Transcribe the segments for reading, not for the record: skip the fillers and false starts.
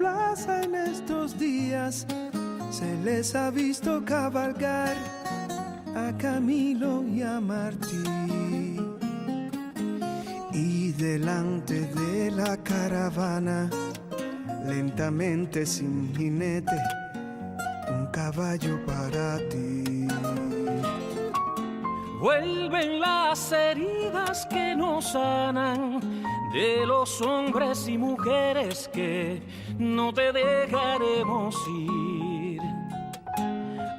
plaza en estos días se les ha visto cabalgar a Camilo y a Martí. Y delante de la caravana, lentamente sin jinete, un caballo para ti. Vuelven las heridas que nos sanan de los hombres y mujeres que no te dejaremos ir.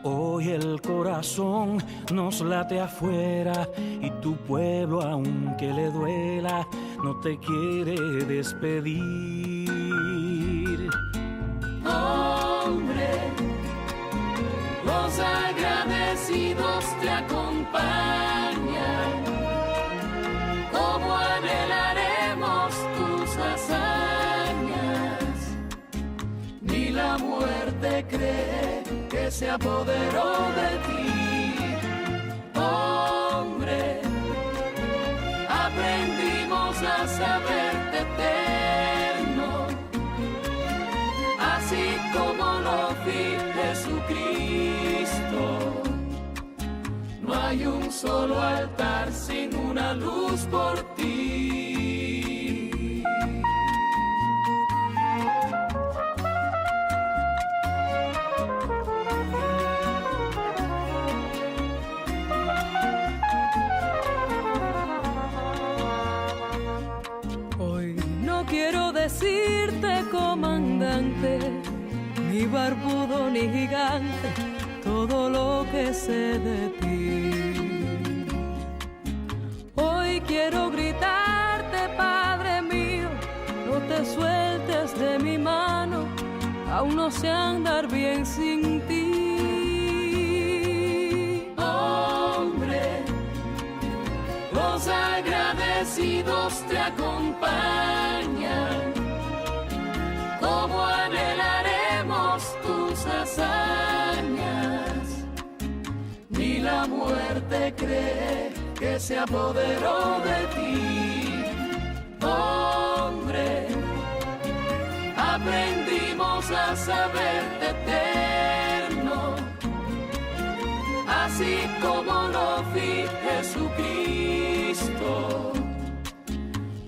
Hoy el corazón nos late afuera y tu pueblo, aunque le duela, no te quiere despedir. Hombre, los agradecidos te acompañan. ¿Cómo anhelaremos tus hazañas? Ni la muerte cree que se apoderó de ti. Hombre, aprendimos a saberte eterno, así como lo vi Jesucristo. No hay un solo altar sin una luz por ti. Hoy no quiero decirte comandante, ni barbudo ni gigante, todo lo que sé de ti. Hoy quiero gritarte, Padre mío, no te sueltes de mi mano, aún no sé andar bien sin ti. Hombre, los agradecidos te acompañan. ¿Cómo anhelaremos tus hazañas? Ni la muerte cree que se apoderó de ti. Hombre, aprendimos a saberte eterno, así como lo vi Jesucristo.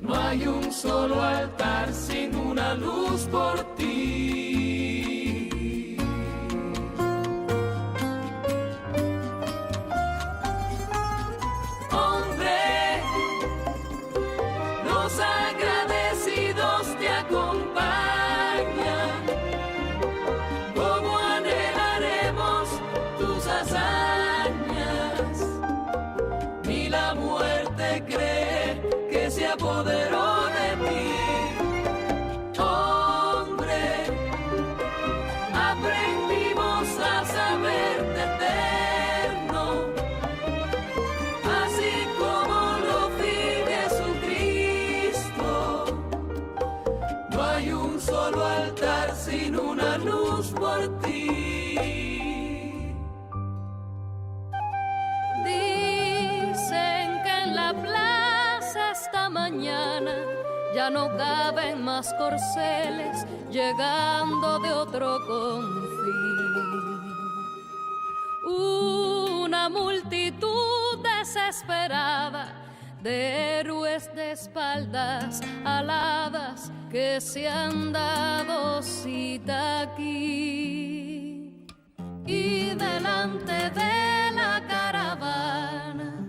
No hay un solo altar sin una luz por ti. Hombre, los agradecidos te acompañan. ¿Cómo anhelaremos tus hazañas? Ni la muerte cree que se apoderó de ti. Hombre, aprendimos a saberte eterno, así como lo vi Jesucristo. No hay un solo altar sin una luz por ti. Dicen que en la plaza esta mañana ya no caben más corceles llegando de otro confín. Una multitud desesperada de héroes de espaldas aladas que se han dado cita aquí. Y delante de la caravana,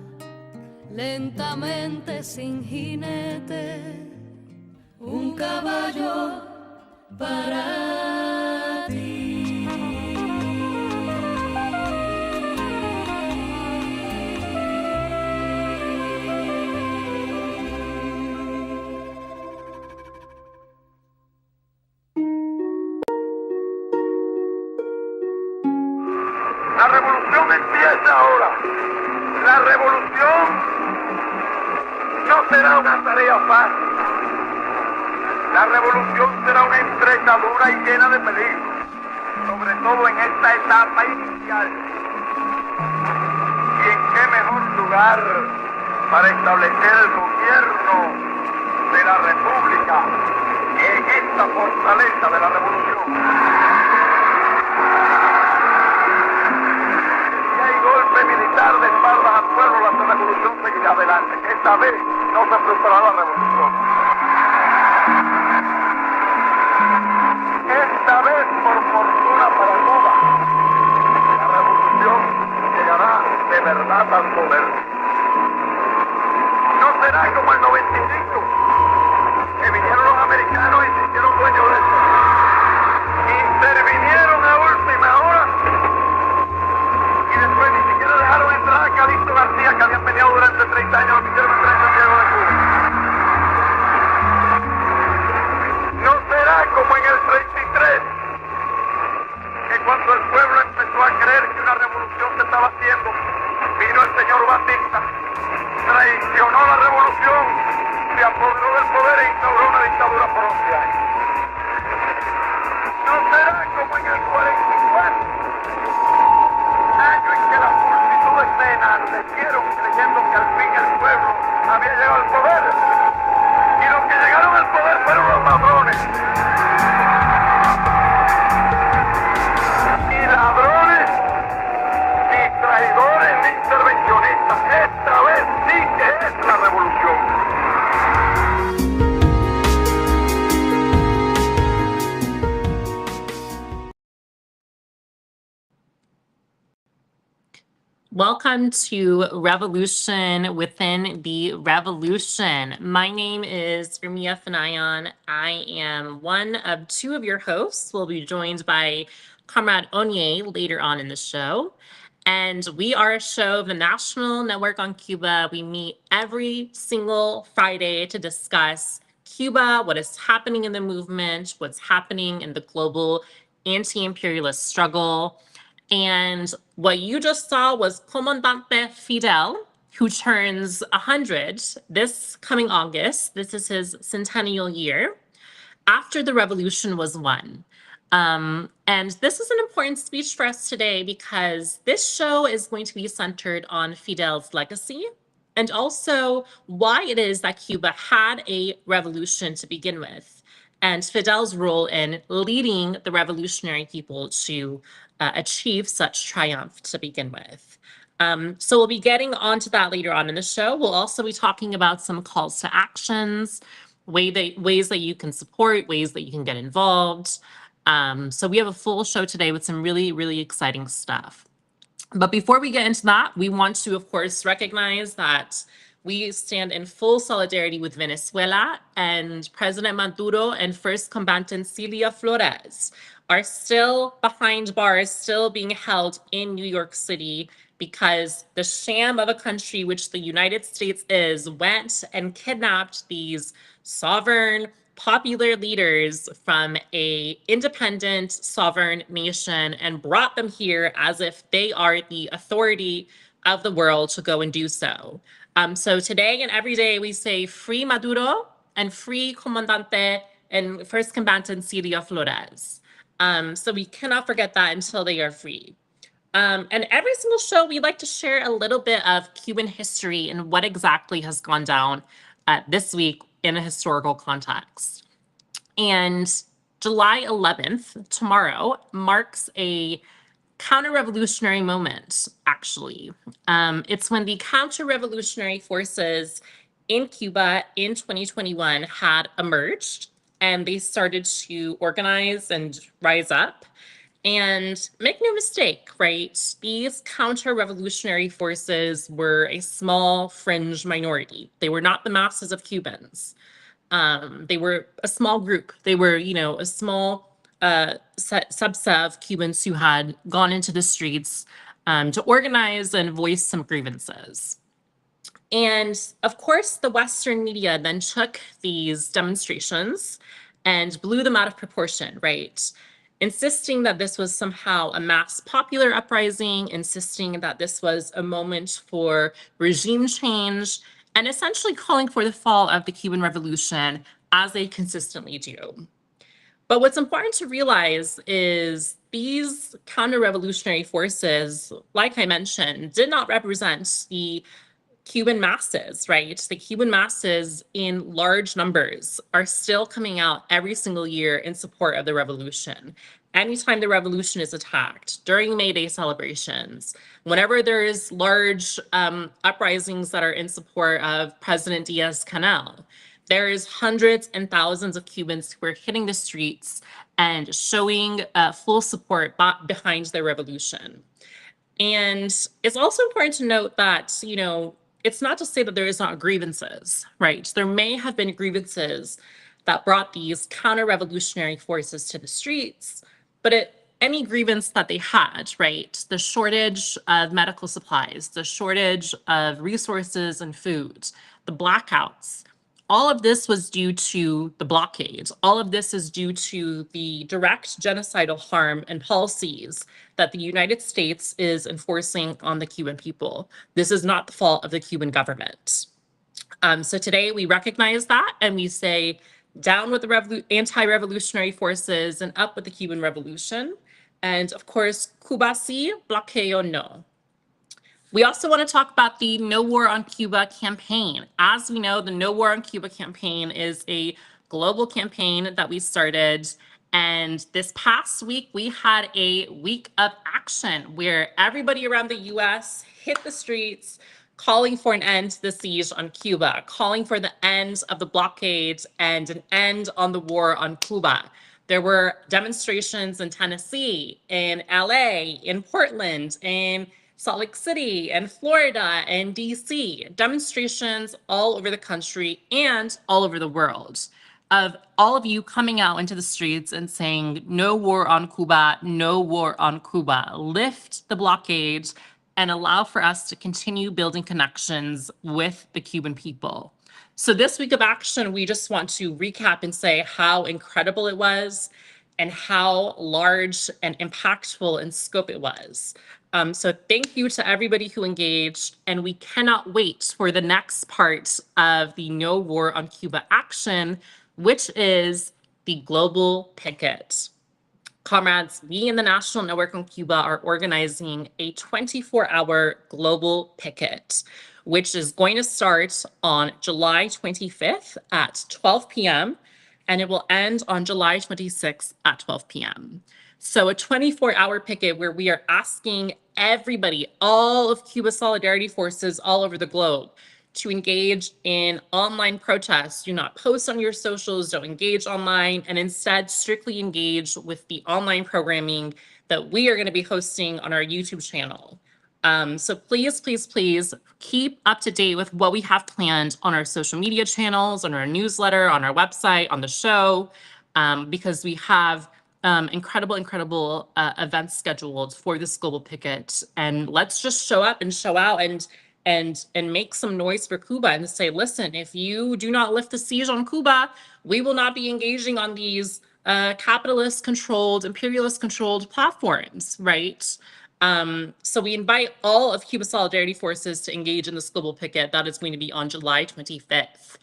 lentamente sin jinete, un caballo para ti. La revolución empieza ahora. La revolución no será una tarea fácil. La revolución será una empresa dura y llena de peligros, sobre todo en esta etapa inicial. ¿Y en qué mejor lugar para establecer el gobierno de la República que en esta fortaleza de la revolución. Si hay golpe militar de espaldas al pueblo, la revolución seguirá adelante. Esta vez no se frustrará la revolución. Esta vez, por fortuna para Cuba, la revolución llegará de verdad al poder. No será como el 95, que vinieron los americanos y se hicieron dueños de eso. Intervinieron a última hora y después ni siquiera dejaron entrar a Calixto García, que habían venido durante 30 años, lo quisieron entrar en Santiago de Cuba. No será como en el 33, que cuando el pueblo empezó a creer que una revolución se estaba haciendo, vino el señor Batista, traicionó la revolución, se apoderó del poder e instauró una dictadura por 11 años. No será como en el 44, año en que las multitudes se enardecieron creyendo que al fin el pueblo había llegado al poder, y los que llegaron al poder fueron los ladrones. Ni ladrones, ni traidores, ni intervencionistas. Esta vez sí que es la revolución. Welcome to Revolution Within the Revolution. My name is Urmia Fanayan. I am one of two of your hosts. We'll be joined by Comrade Onye later on in the show. And we are a show of the National Network on Cuba. We meet every single Friday to discuss Cuba, what is happening in the movement, what's happening in the global anti-imperialist struggle. And what you just saw was Comandante Fidel, who turns 100 this coming August. This is his centennial year after the revolution was won. And this is an important speech for us today because this show is going to be centered on Fidel's legacy and also why it is that Cuba had a revolution to begin with, and Fidel's role in leading the revolutionary people to achieve such triumph to begin with. So we'll be getting onto that later on in the show. We'll also be talking about some calls to actions, ways that you can support, ways that you can get involved. So we have a full show today with some really, really exciting stuff. But before we get into that, we want to, of course, recognize that we stand in full solidarity with Venezuela, and President Maduro and First Combatant Celia Flores are still behind bars, still being held in New York City because the sham of a country, which the United States is, went and kidnapped these sovereign, popular leaders from a independent, sovereign nation and brought them here as if they are the authority of the world to go and do so. So today and every day we say free Maduro and free Comandante and First Combatant Celia Flores. So we cannot forget that until they are free. And every single show, we like to share a little bit of Cuban history and what exactly has gone down this week in a historical context. And July 11th, tomorrow, marks a counter-revolutionary moment, actually. It's when the counter-revolutionary forces in Cuba in 2021 had emerged, and they started to organize and rise up. And make no mistake, right? These counter-revolutionary forces were a small fringe minority. They were not the masses of Cubans. They were a small group. They were, a small subset of Cubans who had gone into the streets to organize and voice some grievances. And of course, the Western media then took these demonstrations and blew them out of proportion, right? Insisting that this was somehow a mass popular uprising, insisting that this was a moment for regime change, and essentially calling for the fall of the Cuban Revolution, as they consistently do. But what's important to realize is these counter-revolutionary forces, like I mentioned, did not represent the Cuban masses, right? The Cuban masses in large numbers are still coming out every single year in support of the revolution. Anytime the revolution is attacked, during May Day celebrations, whenever there's large uprisings that are in support of President Diaz-Canel, there's hundreds and thousands of Cubans who are hitting the streets and showing full support behind their revolution. And it's also important to note that, it's not to say that there is not grievances, right? There may have been grievances that brought these counter-revolutionary forces to the streets, but any grievance that they had, right? The shortage of medical supplies, the shortage of resources and food, the blackouts, all of this was due to the blockade. All of this is due to the direct genocidal harm and policies that the United States is enforcing on the Cuban people. This is not the fault of the Cuban government. So today we recognize that and we say down with the anti-revolutionary forces and up with the Cuban Revolution. And of course, Cuba sí, bloqueo no. We also want to talk about the No War on Cuba campaign. As we know, the No War on Cuba campaign is a global campaign that we started. And this past week, we had a week of action where everybody around the US hit the streets calling for an end to the siege on Cuba, calling for the end of the blockade and an end on the war on Cuba. There were demonstrations in Tennessee, in LA, in Portland, in Salt Lake City and Florida and DC, demonstrations all over the country and all over the world of all of you coming out into the streets and saying, no war on Cuba, no war on Cuba. Lift the blockade and allow for us to continue building connections with the Cuban people. So this week of action, we just want to recap and say how incredible it was and how large and impactful in scope it was. So thank you to everybody who engaged, and we cannot wait for the next part of the No War on Cuba action, which is the global picket. Comrades, we in the National Network on Cuba are organizing a 24-hour global picket, which is going to start on July 25th at 12 p.m., and it will end on July 26th at 12 p.m. So a 24-hour picket where we are asking everybody, all of Cuba's solidarity forces all over the globe, to engage in online protests. Do not post on your socials, don't engage online, and instead strictly engage with the online programming that we are going to be hosting on our YouTube channel. So please, please, please keep up to date with what we have planned on our social media channels, on our newsletter, on our website, on the show, because we have incredible events scheduled for this global picket. And let's just show up and show out and make some noise for Cuba and say, listen, if you do not lift the siege on Cuba, we will not be engaging on these capitalist-controlled, imperialist-controlled platforms, right? So we invite all of Cuba Solidarity Forces to engage in this global picket. That is going to be on July 25th.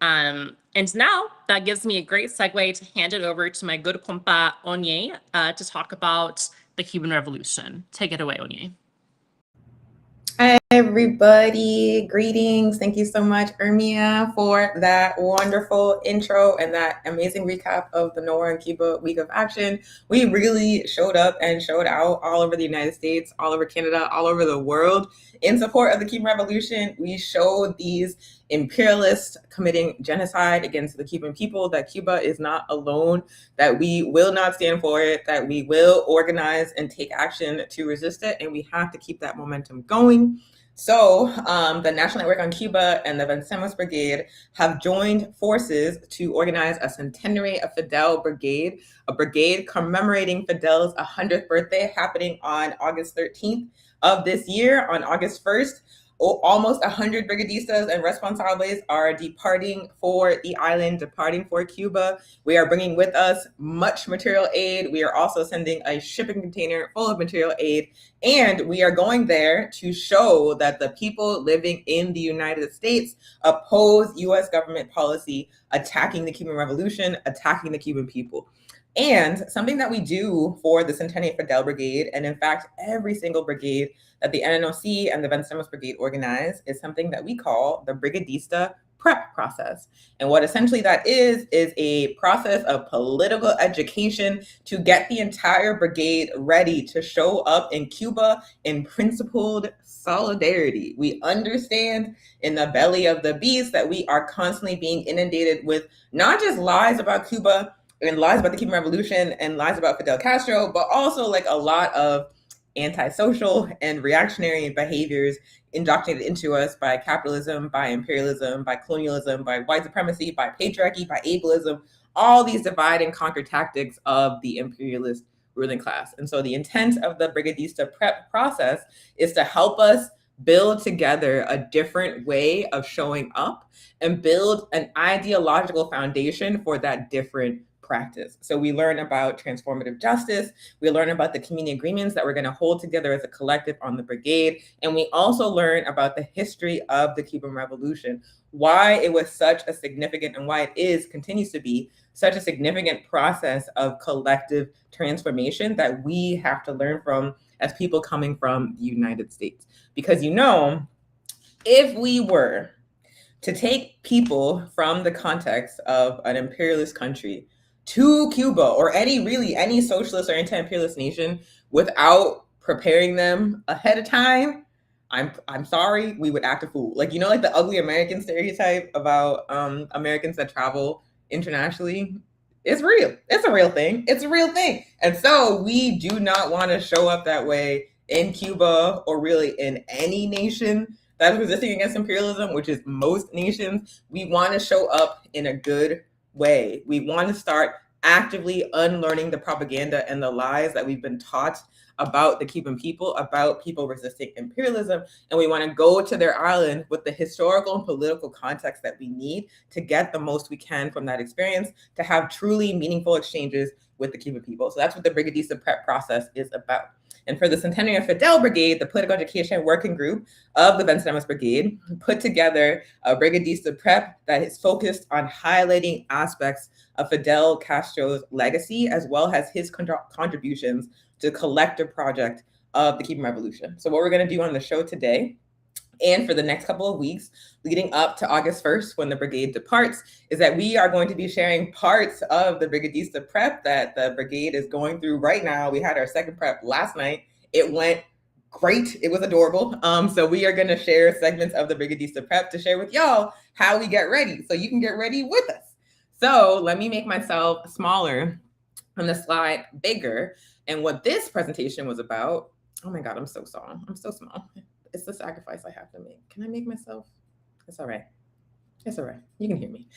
And now that gives me a great segue to hand it over to my good compa, Onye, to talk about the Cuban Revolution. Take it away, Onye. Hi, everybody. Greetings. Thank you so much, Ermia, for that wonderful intro and that amazing recap of the No War on Cuba Week of Action. We really showed up and showed out all over the United States, all over Canada, all over the world in support of the Cuban Revolution. We showed these imperialists committing genocide against the Cuban people, that Cuba is not alone, that we will not stand for it, that we will organize and take action to resist it, and we have to keep that momentum going. So the National Network on Cuba and the Vencemos Brigade have joined forces to organize a centenary of Fidel Brigade, a brigade commemorating Fidel's 100th birthday happening on August 13th of this year. On August 1st, almost 100 brigadistas and responsables are departing for the island, departing for Cuba. We are bringing with us much material aid. We are also sending a shipping container full of material aid. And we are going there to show that the people living in the United States oppose U.S. government policy attacking the Cuban Revolution, attacking the Cuban people. And something that we do for the Centennial Fidel Brigade, and in fact, every single brigade that the NNOC and the Vencemos Brigade organize, is something that we call the Brigadista prep process. And what essentially that is a process of political education to get the entire brigade ready to show up in Cuba in principled solidarity. We understand in the belly of the beast that we are constantly being inundated with not just lies about Cuba and lies about the Cuban Revolution and lies about Fidel Castro, but also like a lot of antisocial and reactionary behaviors indoctrinated into us by capitalism, by imperialism, by colonialism, by white supremacy, by patriarchy, by ableism, all these divide and conquer tactics of the imperialist ruling class. And so the intent of the Brigadista prep process is to help us build together a different way of showing up and build an ideological foundation for that different practice. So we learn about transformative justice, we learn about the community agreements that we're going to hold together as a collective on the brigade, and we also learn about the history of the Cuban Revolution, why it was such a significant, and why it continues to be such a significant process of collective transformation that we have to learn from as people coming from the United States. Because if we were to take people from the context of an imperialist country to Cuba or any socialist or anti-imperialist nation without preparing them ahead of time, I'm sorry, we would act a fool. Like the ugly American stereotype about Americans that travel internationally. It's real. It's a real thing. It's a real thing. And so we do not want to show up that way in Cuba or really in any nation that is resisting against imperialism, which is most nations. We want to show up in a good way. We want to start actively unlearning the propaganda and the lies that we've been taught about the Cuban people, about people resisting imperialism. And we want to go to their island with the historical and political context that we need to get the most we can from that experience, to have truly meaningful exchanges with the Cuban people. So that's what the Brigadista prep process is about. And for the Centennial Fidel Brigade, the political education working group of the Vencemos Brigade put together a Brigadista prep that is focused on highlighting aspects of Fidel Castro's legacy, as well as his contributions to the collective project of the Cuban Revolution. So what we're going to do on the show today and for the next couple of weeks leading up to August 1st, when the brigade departs, is that we are going to be sharing parts of the Brigadista prep that the brigade is going through right now. We had our second prep last night. It went great. It was adorable. So we are going to share segments of the Brigadista prep to share with y'all how we get ready so you can get ready with us. So let me make myself smaller and the slide bigger. And what this presentation was about, oh my God, I'm so small. I'm so small. It's the sacrifice I have to make. Can I make myself? It's all right. It's all right. You can hear me.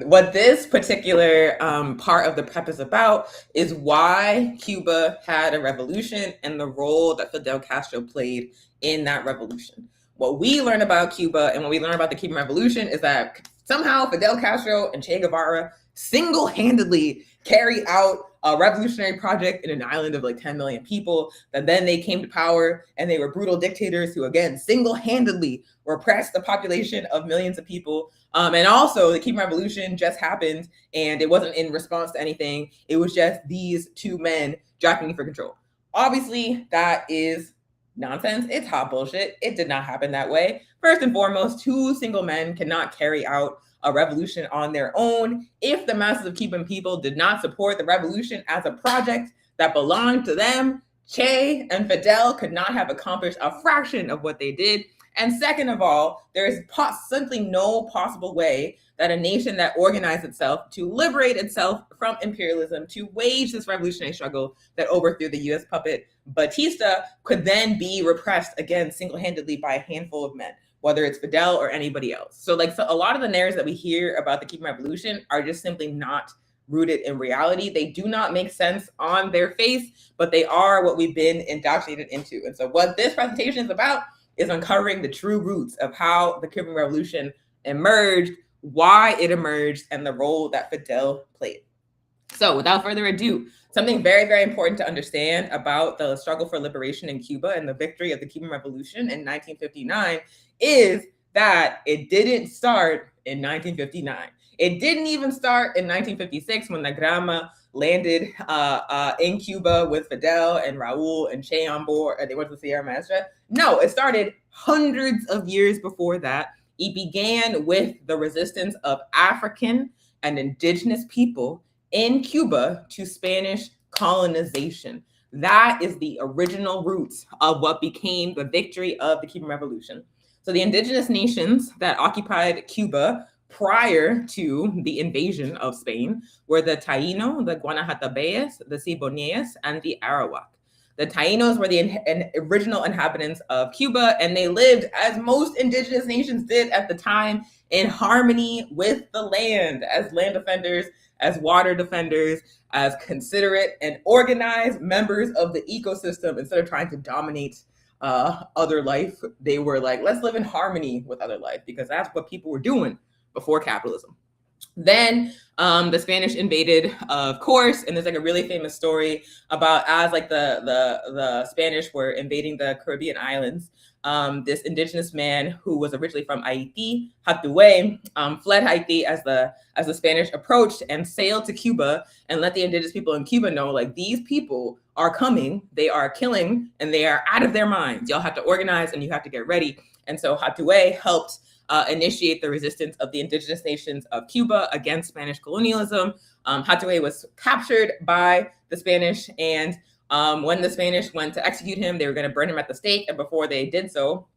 What this particular part of the prep is about is why Cuba had a revolution and the role that Fidel Castro played in that revolution. What we learn about Cuba and what we learn about the Cuban Revolution is that somehow Fidel Castro and Che Guevara single-handedly carry out a revolutionary project in an island of like 10 million people, that then they came to power and they were brutal dictators who, again, single-handedly repressed the population of millions of people. And also the Cuban Revolution just happened and it wasn't in response to anything. It was just these two men jockeying for control. Obviously, that is nonsense. It's hot bullshit. It did not happen that way. First and foremost, two single men cannot carry out a revolution on their own. If the masses of Cuban people did not support the revolution as a project that belonged to them, Che and Fidel could not have accomplished a fraction of what they did. And second of all, there is simply no possible way that a nation that organized itself to liberate itself from imperialism, to wage this revolutionary struggle that overthrew the US puppet Batista, could then be repressed again single-handedly by a handful of men, whether it's Fidel or anybody else. So a lot of the narratives that we hear about the Cuban Revolution are just simply not rooted in reality. They do not make sense on their face, but they are what we've been indoctrinated into. And so what this presentation is about is uncovering the true roots of how the Cuban Revolution emerged, why it emerged, and the role that Fidel played. So without further ado, something very, very important to understand about the struggle for liberation in Cuba and the victory of the Cuban Revolution in 1959 is that it didn't start in 1959. It didn't even start in 1956 when the Grama landed in Cuba with Fidel and Raul and Che on board, and they went to the Sierra Maestra. No, it started hundreds of years before that. It began with the resistance of African and indigenous people in Cuba to Spanish colonization. That is the original roots of what became the victory of the Cuban Revolution. So the indigenous nations that occupied Cuba prior to the invasion of Spain were the Taino, the Guanahatabeyes, the Siboneyes, and the Arawak. The Tainos were the original inhabitants of Cuba, and they lived, as most indigenous nations did at the time, in harmony with the land, as land defenders, as water defenders, as considerate and organized members of the ecosystem. Instead of trying to dominate other life, they were like, let's live in harmony with other life, because that's what people were doing before capitalism. Then the Spanish invaded, of course, and there's like a really famous story about as like the Spanish were invading the Caribbean islands. This indigenous man who was originally from Haiti, Hatuey, fled Haiti as the Spanish approached and sailed to Cuba and let the indigenous people in Cuba know, like, these people are coming, they are killing, and they are out of their minds. Y'all have to organize and you have to get ready. And so Hatuey helped initiate the resistance of the indigenous nations of Cuba against Spanish colonialism. Hatuey was captured by the Spanish, and when the Spanish went to execute him, they were going to burn him at the stake. And before they did so,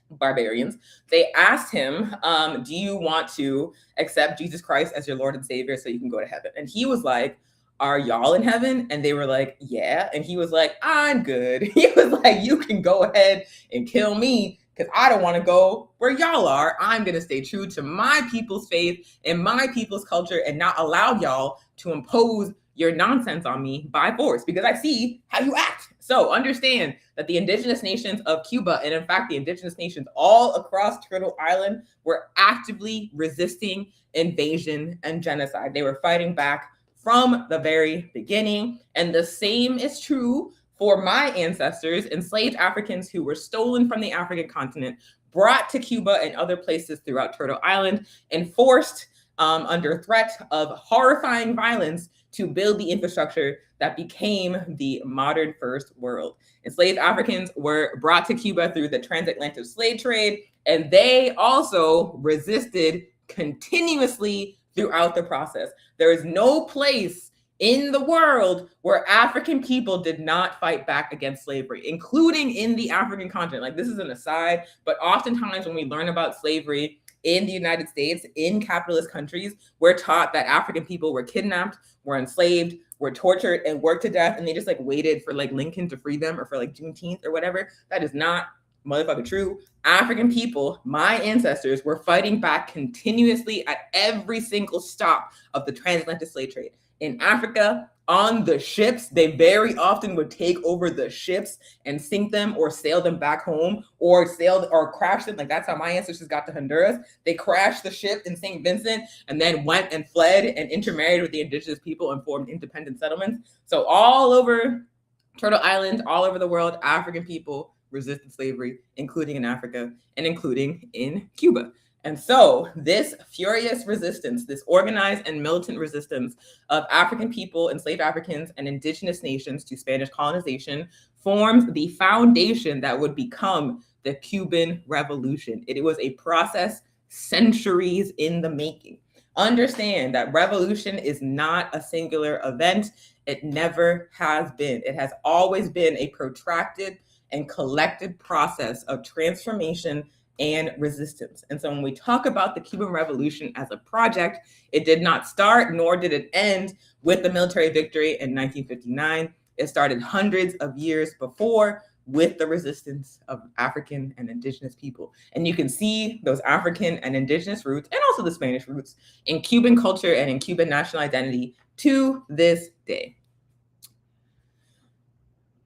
barbarians, they asked him, do you want to accept Jesus Christ as your Lord and Savior so you can go to heaven? And he was like, are y'all in heaven? And they were like, yeah. And he was like, I'm good. He was like, you can go ahead and kill me, because I don't want to go where y'all are. I'm going to stay true to my people's faith and my people's culture and not allow y'all to impose your nonsense on me by force, because I see how you act. So understand that the indigenous nations of Cuba, and in fact, the indigenous nations all across Turtle Island, were actively resisting invasion and genocide. They were fighting back from the very beginning. And the same is true for my ancestors, enslaved Africans who were stolen from the African continent, brought to Cuba and other places throughout Turtle Island, and forced under threat of horrifying violence to build the infrastructure that became the modern first world. Enslaved Africans were brought to Cuba through the transatlantic slave trade, and they also resisted continuously throughout the process. There is no place in the world where African people did not fight back against slavery, including in the African continent. Like, this is an aside, but oftentimes when we learn about slavery in the United States, in capitalist countries, we're taught that African people were kidnapped, were enslaved, were tortured, and worked to death, and they just like waited for like Lincoln to free them, or for like Juneteenth or whatever. That is not motherfucking true. African people, my ancestors, were fighting back continuously at every single stop of the transatlantic slave trade. In Africa, on the ships, they very often would take over the ships and sink them or sail them back home, or sailed or crashed them. Like, that's how my ancestors got to Honduras. They crashed the ship in St. Vincent and then went and fled and intermarried with the indigenous people and formed independent settlements. So all over Turtle Island, all over the world, African people resisted slavery, including in Africa and including in Cuba. And so this furious resistance, this organized and militant resistance of African people, enslaved Africans, and indigenous nations to Spanish colonization formed the foundation that would become the Cuban Revolution. It was a process centuries in the making. Understand that revolution is not a singular event. It never has been. It has always been a protracted and collected process of transformation and resistance. And so when we talk about the Cuban Revolution as a project, it did not start, nor did it end with the military victory in 1959. It started hundreds of years before with the resistance of African and indigenous people. And you can see those African and indigenous roots, and also the Spanish roots, in Cuban culture and in Cuban national identity to this day.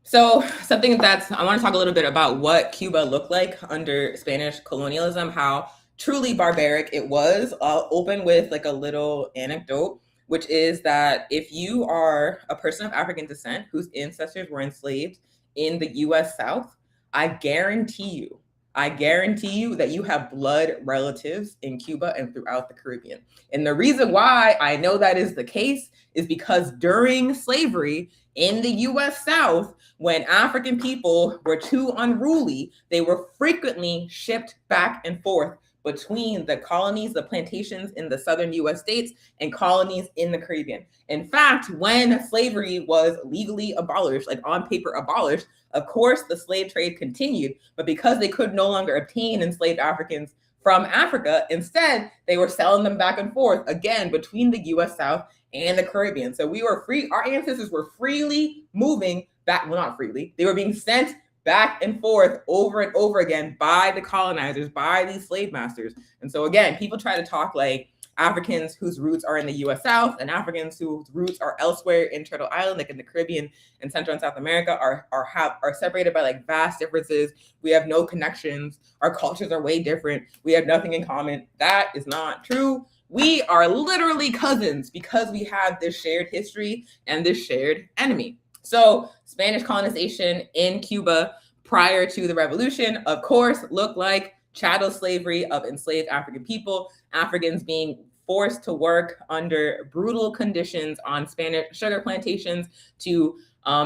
So something that's, I want to talk a little bit about what Cuba looked like under Spanish colonialism, how truly barbaric it was. I'll open with like a little anecdote, which is that if you are a person of African descent whose ancestors were enslaved in the US South, I guarantee you I guarantee you that you have blood relatives in Cuba and throughout the Caribbean. And the reason why I know that is the case is because during slavery in the US South, when African people were too unruly, they were frequently shipped back and forth between the colonies, the plantations in the southern US states, and colonies in the Caribbean. In fact, when slavery was legally abolished, like on paper abolished, of course, the slave trade continued, but because they could no longer obtain enslaved Africans from Africa, instead, they were selling them back and forth, again, between the US South and the Caribbean. So we were free, our ancestors were freely moving back, well, not freely, they were being sent back and forth over and over again by the colonizers, by these slave masters. And so again, people try to talk like Africans whose roots are in the US South and Africans whose roots are elsewhere in Turtle Island, like in the Caribbean and Central and South America, are separated by like vast differences. We have no connections. Our cultures are way different. We have nothing in common. That is not true. We are literally cousins because we have this shared history and this shared enemy. So Spanish colonization in Cuba prior to the revolution, of course, looked like chattel slavery of enslaved African people, Africans being forced to work under brutal conditions on Spanish sugar plantations to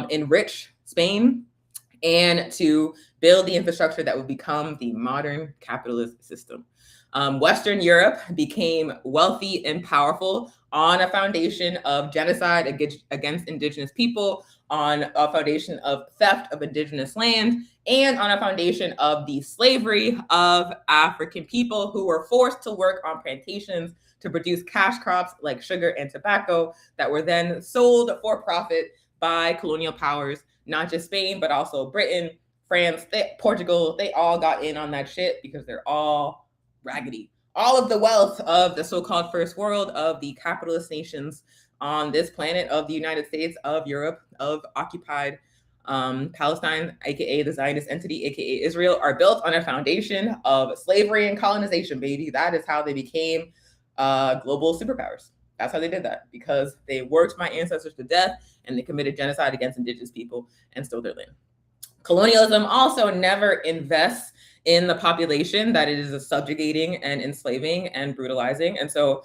enrich Spain and to build the infrastructure that would become the modern capitalist system. Western Europe became wealthy and powerful on a foundation of genocide against indigenous people, on a foundation of theft of indigenous land, and on a foundation of the slavery of African people who were forced to work on plantations to produce cash crops like sugar and tobacco that were then sold for profit by colonial powers, not just Spain, but also Britain, France, Portugal. They all got in on that shit because they're all raggedy. All of the wealth of the so-called first world, of the capitalist nations on this planet, of the United States, of Europe, of occupied Palestine, aka the Zionist entity, aka Israel, are built on a foundation of slavery and colonization, baby. That is how they became global superpowers. That's how they did that, because they worked my ancestors to death and they committed genocide against indigenous people and stole their land. Colonialism also never invests in the population that it is subjugating and enslaving and brutalizing. And so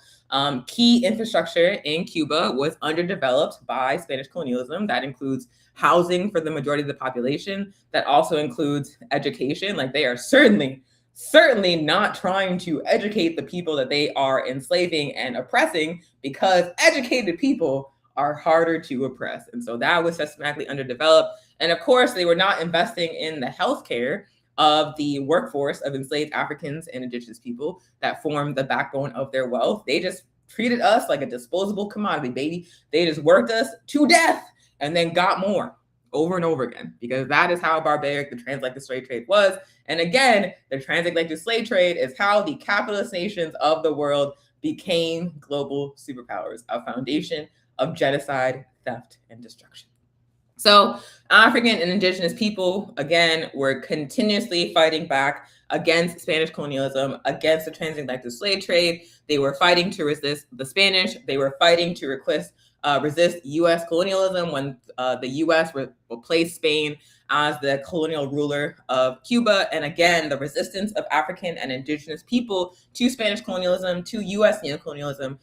key infrastructure in Cuba was underdeveloped by Spanish colonialism. That includes housing for the majority of the population. That also includes education. Like, they are certainly not trying to educate the people that they are enslaving and oppressing, because educated people are harder to oppress. And so that was systematically underdeveloped. And of course, they were not investing in the healthcare of the workforce of enslaved Africans and indigenous people that formed the backbone of their wealth. They just treated us like a disposable commodity, baby. They just worked us to death and then got more over and over again, because that is how barbaric the transatlantic slave trade was. And again, the transatlantic slave trade is how the capitalist nations of the world became global superpowers, a foundation of genocide, theft, and destruction. So African and indigenous people, again, were continuously fighting back against Spanish colonialism, against the transatlantic slave trade. They were fighting to resist the Spanish. They were fighting to resist U.S. colonialism when the U.S. replaced Spain as the colonial ruler of Cuba. And again, the resistance of African and indigenous people to Spanish colonialism, to U.S. neocolonialism,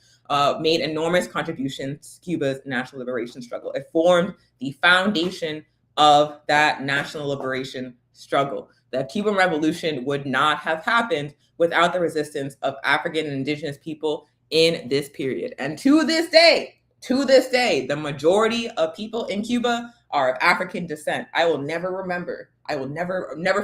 made enormous contributions to Cuba's national liberation struggle. It formed the foundation of that national liberation struggle. The Cuban Revolution would not have happened without the resistance of African and indigenous people in this period. And to this day, the majority of people in Cuba are of African descent. I will never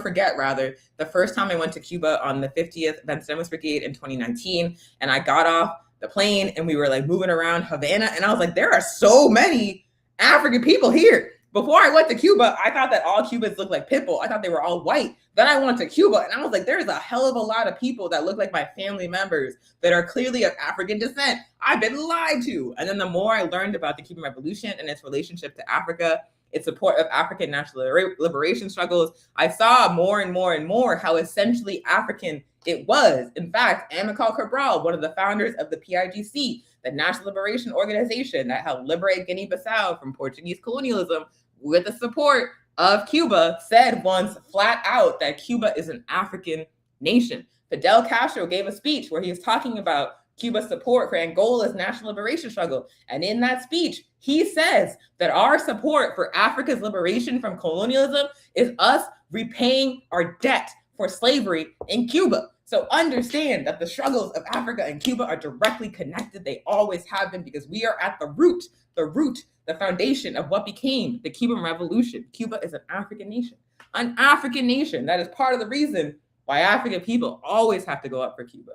forget the first time I went to Cuba on the 50th Vencedemos Brigade in 2019, and I got off the plane and we were like moving around Havana, and I was like, there are so many African people here. Before I went to Cuba, I thought that all Cubans looked like Pitbull. I thought they were all white. Then I went to Cuba and I was like, there's a hell of a lot of people that look like my family members that are clearly of African descent. I've been lied to. And then the more I learned about the Cuban Revolution and its relationship to Africa, its support of African national liberation struggles, I saw more and more how essentially African it was. In fact, Amilcar Cabral, one of the founders of the PIGC, the National Liberation Organization that helped liberate Guinea-Bissau from Portuguese colonialism, with the support of Cuba said once flat out that Cuba is an African nation. Fidel Castro gave a speech where he was talking about Cuba's support for Angola's national liberation struggle. And in that speech, he says that our support for Africa's liberation from colonialism is us repaying our debt for slavery in Cuba. So understand that the struggles of Africa and Cuba are directly connected. They always have been, because we are at the root, the foundation of what became the Cuban Revolution. Cuba is an African nation. An African nation. That is part of the reason why African people always have to go up for Cuba.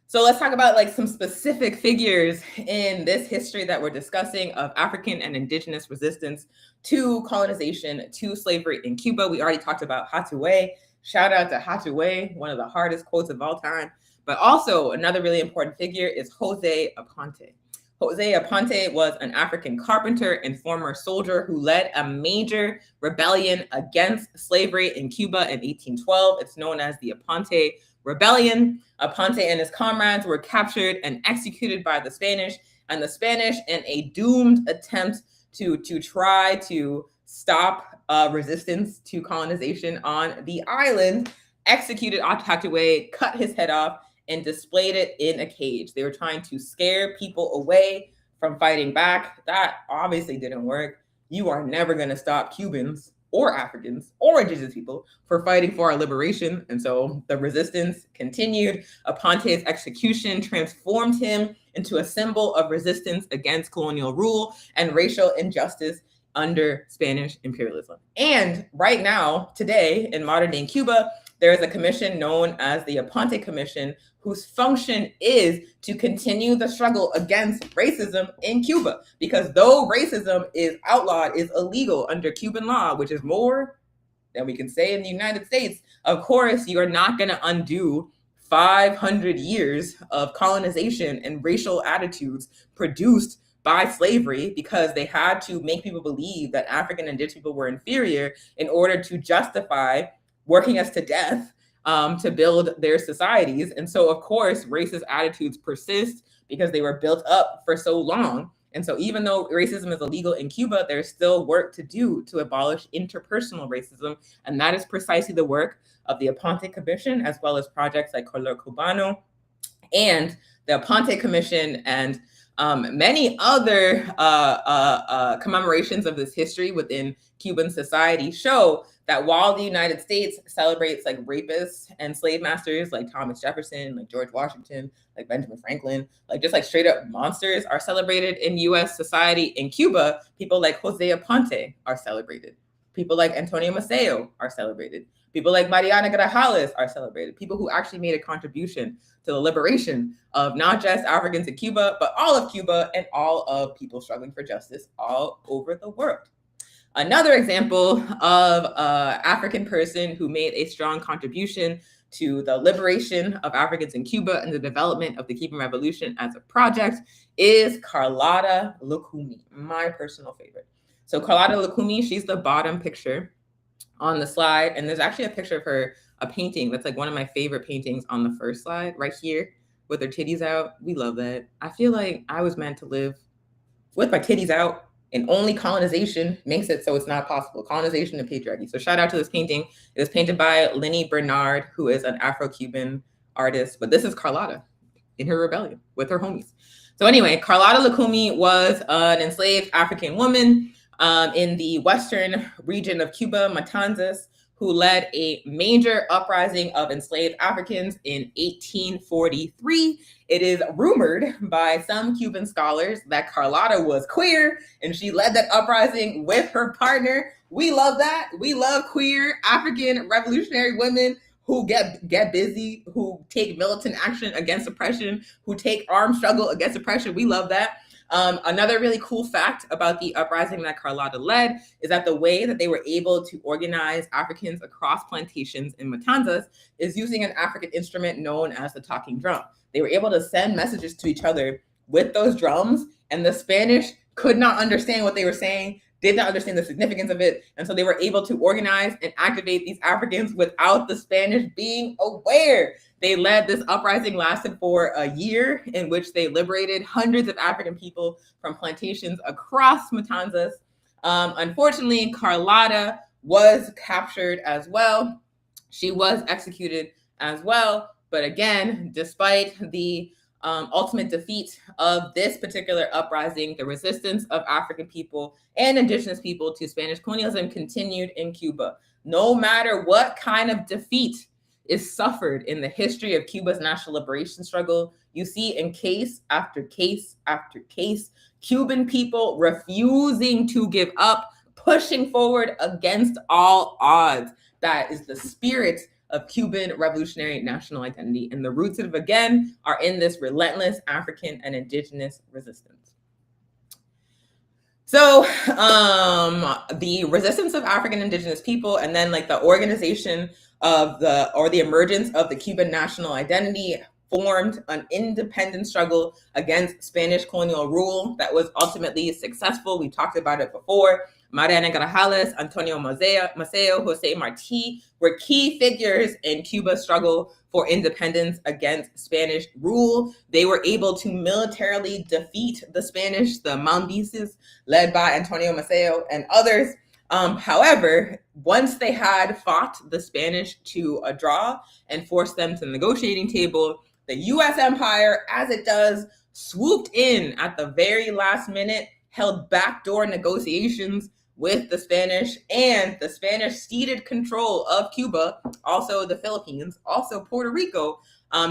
So let's talk about like some specific figures in this history that we're discussing of African and indigenous resistance to colonization, to slavery in Cuba. We already talked about Hatuey. Shout out to Hatuey, one of the hardest quotes of all time. But also another really important figure is Jose Aponte. Jose Aponte was an African carpenter and former soldier who led a major rebellion against slavery in Cuba in 1812. It's known as the Aponte Rebellion. Aponte and his comrades were captured and executed by the Spanish, and the Spanish, in a doomed attempt to try to stop resistance to colonization on the island, executed Hatuey, cut his head off, and displayed it in a cage. They were trying to scare people away from fighting back. That obviously didn't work. You are never going to stop Cubans or Africans or indigenous people for fighting for our liberation. And so the resistance continued. Aponte's execution transformed him into a symbol of resistance against colonial rule and racial injustice under Spanish imperialism. And right now, today, in modern day Cuba, there is a commission known as the Aponte Commission, whose function is to continue the struggle against racism in Cuba. Because though racism is outlawed, is illegal under Cuban law, which is more than we can say in the United States, of course, you are not going to undo 500 years of colonization and racial attitudes produced by slavery, because they had to make people believe that African and indigenous people were inferior in order to justify working us to death to build their societies. And so, of course, racist attitudes persist because they were built up for so long. And so even though racism is illegal in Cuba, there's still work to do to abolish interpersonal racism. And that is precisely the work of the Aponte Commission, as well as projects like Color Cubano and the Aponte Commission and many other commemorations of this history within Cuban society show that while the United States celebrates like rapists and slave masters like Thomas Jefferson, like George Washington, like Benjamin Franklin, like just like straight up monsters are celebrated in US society, in Cuba, people like Jose Aponte are celebrated. People like Antonio Maceo are celebrated. People like Mariana Grajales are celebrated. People who actually made a contribution to the liberation of not just Africans in Cuba, but all of Cuba and all of people struggling for justice all over the world. Another example of an African person who made a strong contribution to the liberation of Africans in Cuba and the development of the Cuban Revolution as a project is Carlotta Lucumi, my personal favorite. So Carlotta Lucumi, she's the bottom picture on the slide. And there's actually a picture of her, a painting that's like one of my favorite paintings on the first slide right here with her titties out. We love that. I feel like I was meant to live with my titties out, and only colonization makes it so it's not possible. Colonization and patriarchy. So shout out to this painting. It was painted by Lenny Bernard, who is an Afro-Cuban artist. But this is Carlotta in her rebellion with her homies. So anyway, Carlotta Lucumi was an enslaved African woman in the western region of Cuba, Matanzas, who led a major uprising of enslaved Africans in 1843. It is rumored by some Cuban scholars that Carlotta was queer and she led that uprising with her partner. We love that. We love queer African revolutionary women who get busy, who take militant action against oppression, who take armed struggle against oppression. We love that. Another really cool fact about the uprising that Carlotta led is that the way that they were able to organize Africans across plantations in Matanzas is using an African instrument known as the talking drum. They were able to send messages to each other with those drums, and the Spanish could not understand what they were saying, did not understand the significance of it. And so they were able to organize and activate these Africans without the Spanish being aware. They led this uprising, lasted for a year, in which they liberated hundreds of African people from plantations across Matanzas. Unfortunately, Carlotta was captured as well. She was executed as well. But again, despite the ultimate defeat of this particular uprising, the resistance of African people and indigenous people to Spanish colonialism continued in Cuba. No matter what kind of defeat is suffered in the history of Cuba's national liberation struggle, you see in case after case after case, Cuban people refusing to give up, pushing forward against all odds. That is the spirit of Cuban revolutionary national identity. And the roots of it, again, are in this relentless African and indigenous resistance. So the resistance of African indigenous people, and then like the organization of the emergence of the Cuban national identity, formed an independent struggle against Spanish colonial rule that was ultimately successful. We talked about it before. Mariana Grajales, Antonio Maceo, Jose Marti were key figures in Cuba's struggle for independence against Spanish rule. They were able to militarily defeat the Spanish, the Mambises, led by Antonio Maceo and others. However, once they had fought the Spanish to a draw and forced them to the negotiating table, the U.S. empire, as it does, swooped in at the very last minute, held backdoor negotiations with the Spanish, and the Spanish ceded control of Cuba, also the Philippines, also Puerto Rico,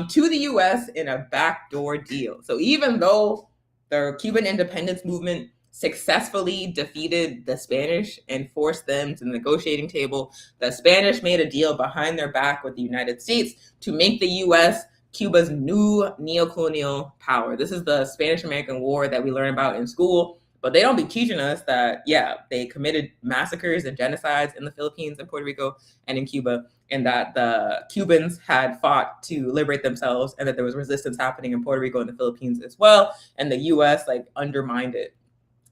to the U.S. in a backdoor deal. So even though the Cuban independence movement successfully defeated the Spanish and forced them to the negotiating table, the Spanish made a deal behind their back with the United States to make the U.S. Cuba's new neo-colonial power. This is the Spanish-American War that we learn about in school, but they don't be teaching us that, yeah, they committed massacres and genocides in the Philippines and Puerto Rico and in Cuba, and that the Cubans had fought to liberate themselves, and that there was resistance happening in Puerto Rico and the Philippines as well, and the U.S. like undermined it,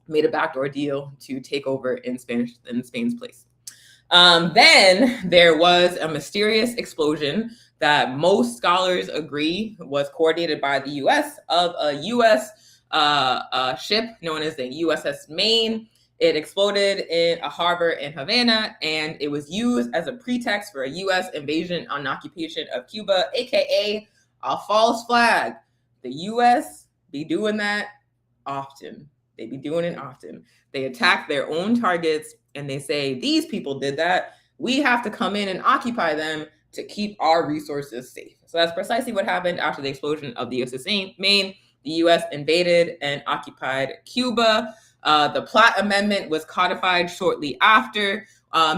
made a backdoor deal to take over in Spain's place. Then there was a mysterious explosion that most scholars agree was coordinated by the U.S. of a U.S. Ship known as the USS Maine. It exploded in a harbor in Havana, and it was used as a pretext for a U.S. invasion and occupation of Cuba, aka a false flag. The U.S. be doing that often. They be doing it often. They attack their own targets and they say, these people did that. We have to come in and occupy them to keep our resources safe. So that's precisely what happened after the explosion of the USS Maine. The U.S. invaded and occupied Cuba. The Platt Amendment was codified shortly after,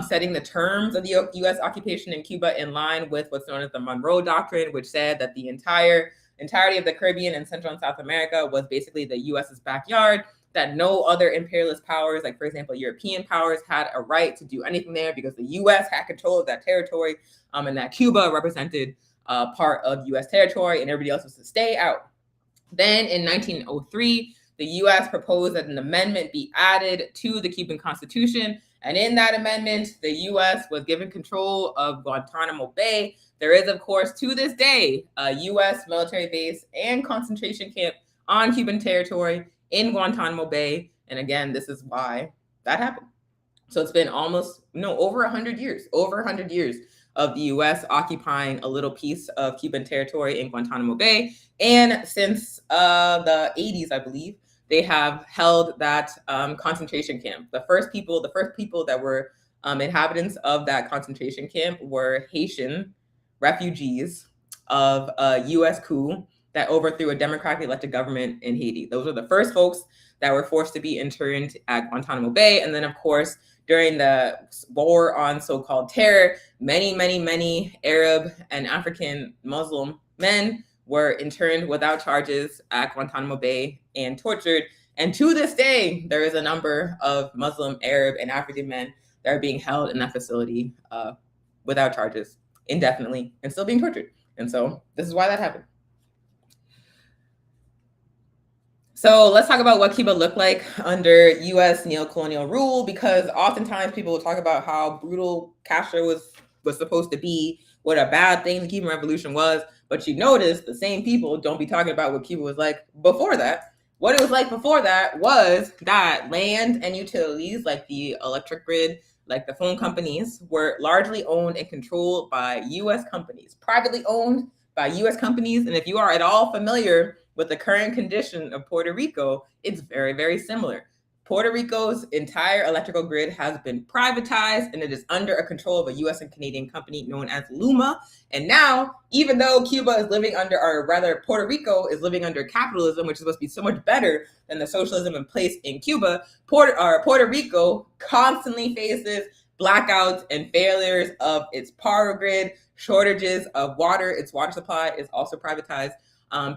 setting the terms of the U.S. occupation in Cuba in line with what's known as the Monroe Doctrine, which said that the entirety of the Caribbean and Central and South America was basically the U.S.'s backyard, that no other imperialist powers, like, for example, European powers, had a right to do anything there because the U.S. had control of that territory, and that Cuba represented part of U.S. territory and everybody else was to stay out. Then in 1903, the U.S. proposed that an amendment be added to the Cuban Constitution. And in that amendment, the U.S. was given control of Guantanamo Bay. There is, of course, to this day, a U.S. military base and concentration camp on Cuban territory in Guantanamo Bay. And again, this is why that happened. So it's been over 100 years of the U.S. occupying a little piece of Cuban territory in Guantanamo Bay. And since the 80s, I believe, they have held that concentration camp. The first people that were inhabitants of that concentration camp were Haitian refugees of a U.S. coup that overthrew a democratically elected government in Haiti. Those were the first folks that were forced to be interned at Guantanamo Bay. And then, of course, during the war on so-called terror, many Arab and African Muslim men were interned without charges at Guantanamo Bay and tortured. And to this day, there is a number of Muslim, Arab, and African men that are being held in that facility without charges indefinitely and still being tortured. And so this is why that happened. So let's talk about what Cuba looked like under U.S. neo-colonial rule, because oftentimes people will talk about how brutal Castro was supposed to be, what a bad thing the Cuban Revolution was. But you notice the same people don't be talking about what Cuba was like before that, What it was like before that was that land and utilities like the electric grid, like the phone companies, were largely owned and controlled by U.S. companies, privately owned by U.S. companies. And if you are at all familiar with the current condition of Puerto Rico, it's very, very similar. Puerto Rico's entire electrical grid has been privatized, and it is under a control of a U.S. and Canadian company known as LUMA. And now, even though Cuba is living under, or rather Puerto Rico is living under capitalism, which is supposed to be so much better than the socialism in place in Cuba, Puerto Rico constantly faces blackouts and failures of its power grid, shortages of water. Its water supply is also privatized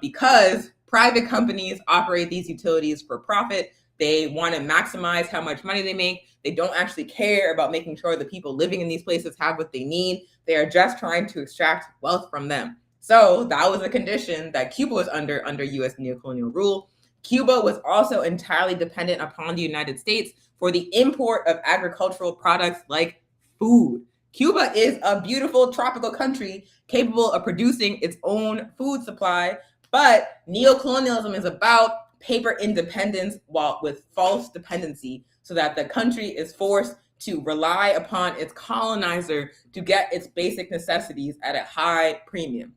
because private companies operate these utilities for profit. They want to maximize how much money they make. They don't actually care about making sure the people living in these places have what they need. They are just trying to extract wealth from them. So that was a condition that Cuba was under U.S. neocolonial rule. Cuba was also entirely dependent upon the United States for the import of agricultural products like food. Cuba is a beautiful tropical country capable of producing its own food supply, but neocolonialism is about paper independence while with false dependency, so that the country is forced to rely upon its colonizer to get its basic necessities at a high premium.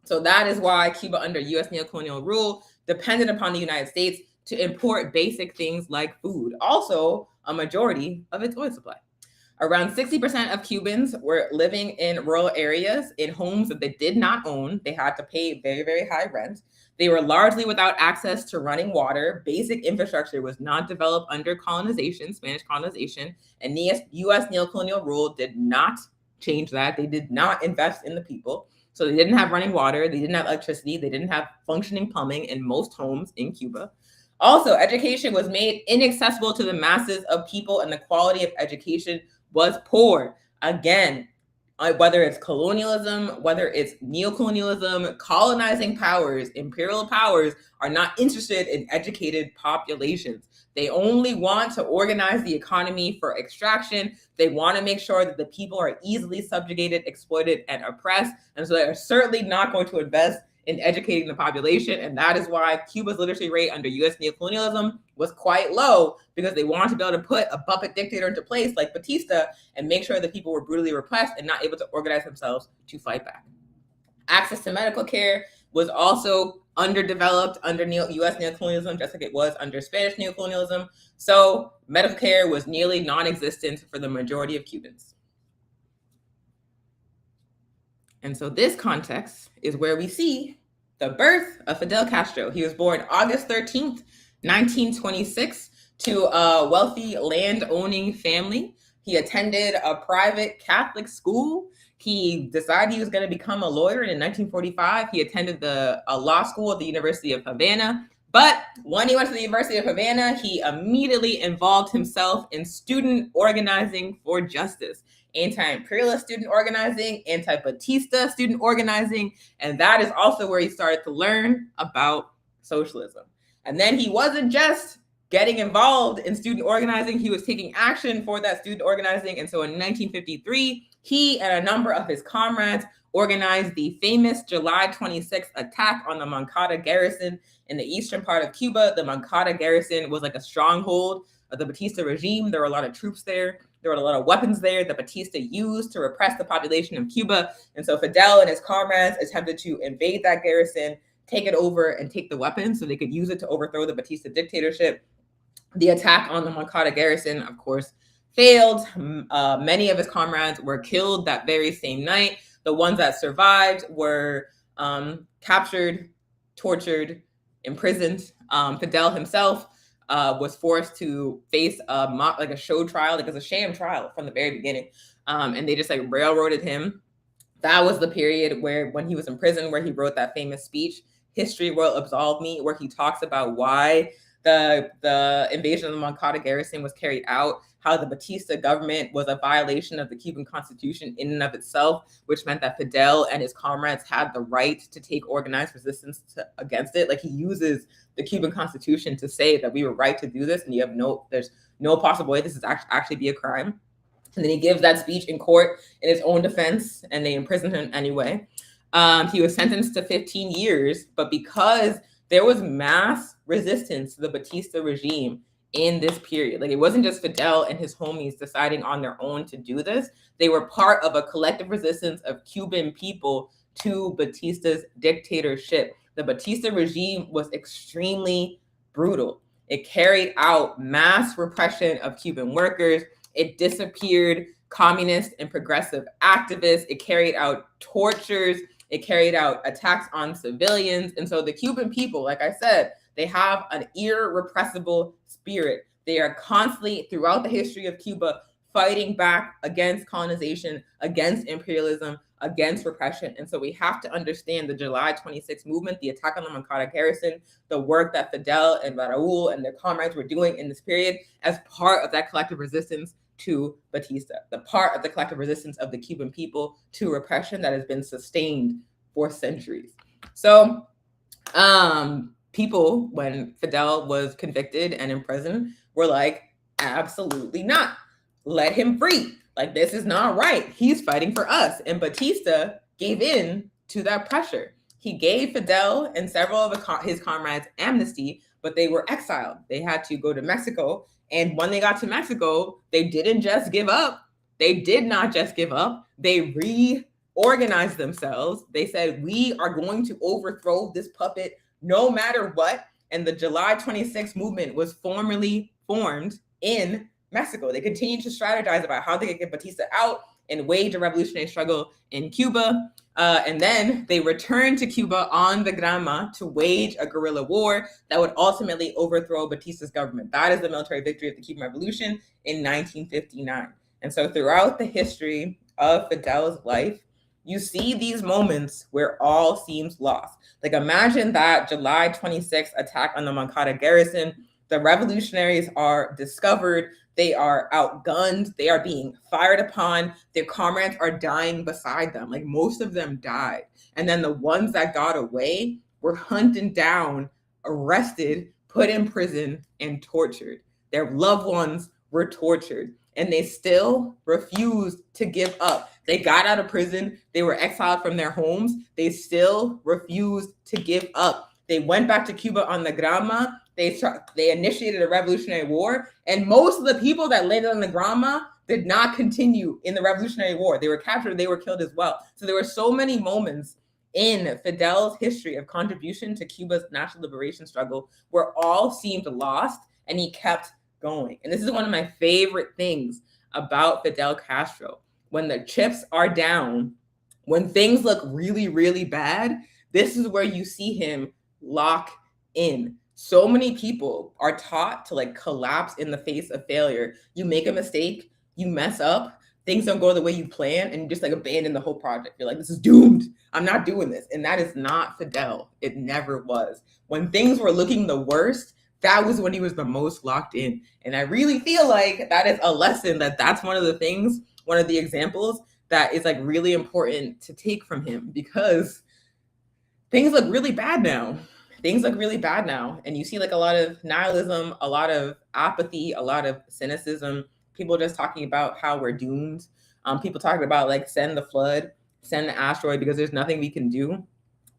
So that is why Cuba under U.S. neocolonial rule depended upon the United States to import basic things like food, also a majority of its oil supply. Around 60% of Cubans were living in rural areas in homes that they did not own. They had to pay very, very high rent. They were largely without access to running water. Basic infrastructure was not developed under colonization, Spanish colonization, and U.S. neocolonial rule did not change that. They did not invest in the people. So they didn't have running water. They didn't have electricity. They didn't have functioning plumbing in most homes in Cuba. Also, education was made inaccessible to the masses of people, and the quality of education was poor. Again, whether it's colonialism, whether it's neocolonialism, colonizing powers, imperial powers are not interested in educated populations. They only want to organize the economy for extraction. They want to make sure that the people are easily subjugated, exploited, and oppressed. And so they're certainly not going to invest in educating the population. And that is why Cuba's literacy rate under U.S. neocolonialism was quite low, because they wanted to be able to put a puppet dictator into place like Batista and make sure that people were brutally repressed and not able to organize themselves to fight back. Access to medical care was also underdeveloped under U.S. neocolonialism, just like it was under Spanish neocolonialism. So medical care was nearly non-existent for the majority of Cubans. And so this context is where we see the birth of Fidel Castro. He was born August 13th, 1926, to a wealthy land-owning family. He attended a private Catholic school. He decided he was going to become a lawyer. And in 1945, he attended a law school at the University of Havana. But when he went to the University of Havana, he immediately involved himself in student organizing for justice. Anti-imperialist student organizing, anti-Batista student organizing, and that is also where he started to learn about socialism. And then he wasn't just getting involved in student organizing, he was taking action for that student organizing. And so in 1953, he and a number of his comrades organized the famous July 26th attack on the Moncada garrison in the eastern part of Cuba. The Moncada garrison was like a stronghold of the Batista regime. There were a lot of troops there. There were a lot of weapons there that Batista used to repress the population of Cuba. And so Fidel and his comrades attempted to invade that garrison, take it over, and take the weapons so they could use it to overthrow the Batista dictatorship. The attack on the Moncada garrison, of course, failed. Many of his comrades were killed that very same night. The ones that survived were captured, tortured, imprisoned. Fidel himself was forced to face a show trial, like it was a sham trial from the very beginning. And they just like railroaded him. That was the period when he was in prison, where he wrote that famous speech, "History Will Absolve Me," where he talks about why the invasion of the Moncada garrison was carried out, how the Batista government was a violation of the Cuban Constitution in and of itself, which meant that Fidel and his comrades had the right to take organized resistance against it. Like, he uses the Cuban Constitution to say that we were right to do this, and there's no possible way this is actually be a crime. And then he gives that speech in court in his own defense, and they imprison him anyway. He was sentenced to 15 years, but because there was mass resistance to the Batista regime in this period. Like, it wasn't just Fidel and his homies deciding on their own to do this. They were part of a collective resistance of Cuban people to Batista's dictatorship. The Batista regime was extremely brutal. It carried out mass repression of Cuban workers. It disappeared communist and progressive activists. It carried out tortures. It carried out attacks on civilians. And so the Cuban people, like I said, they have an irrepressible spirit. They are constantly, throughout the history of Cuba, fighting back against colonization, against imperialism, against repression. And so we have to understand the July 26th movement, the attack on the Moncada garrison, the work that Fidel and Raúl and their comrades were doing in this period as part of that collective resistance to Batista, the part of the collective resistance of the Cuban people to repression that has been sustained for centuries. So people, when Fidel was convicted and in prison, were like, absolutely not. Let him free. Like, this is not right. He's fighting for us. And Batista gave in to that pressure. He gave Fidel and several of his comrades amnesty, but they were exiled. They had to go to Mexico. And when they got to Mexico, they didn't just give up. They did not just give up. They reorganized themselves. They said, we are going to overthrow this puppet no matter what. And the July 26th movement was formally formed in Mexico. They continued to strategize about how they could get Batista out and wage a revolutionary struggle in Cuba. And then they returned to Cuba on the Grama to wage a guerrilla war that would ultimately overthrow Batista's government. That is the military victory of the Cuban Revolution in 1959. And so throughout the history of Fidel's life, you see these moments where all seems lost. Like, imagine that July 26th attack on the Moncada garrison. The revolutionaries are discovered. They are outgunned. They are being fired upon. Their comrades are dying beside them. Like, most of them died. And then the ones that got away were hunted down, arrested, put in prison, and tortured. Their loved ones were tortured. And they still refused to give up. They got out of prison. They were exiled from their homes. They still refused to give up. They went back to Cuba on the Grama. They initiated a revolutionary war, and most of the people that landed on the Grama did not continue in the revolutionary war. They were captured, they were killed as well. So there were so many moments in Fidel's history of contribution to Cuba's national liberation struggle where all seemed lost, and he kept going. And this is one of my favorite things about Fidel Castro. When the chips are down, when things look really, really bad, this is where you see him lock in. So many people are taught to like collapse in the face of failure. You make a mistake, you mess up, things don't go the way you plan, and you just like abandon the whole project. You're like, this is doomed. I'm not doing this. And that is not Fidel. It never was. When things were looking the worst, that was when he was the most locked in. And I really feel like that is a lesson, that's one of the things, one of the examples that is like really important to take from him, because things look really bad now. Things look really bad now. And you see like a lot of nihilism, a lot of apathy, a lot of cynicism, people just talking about how we're doomed. People talking about like send the flood, send the asteroid, because there's nothing we can do.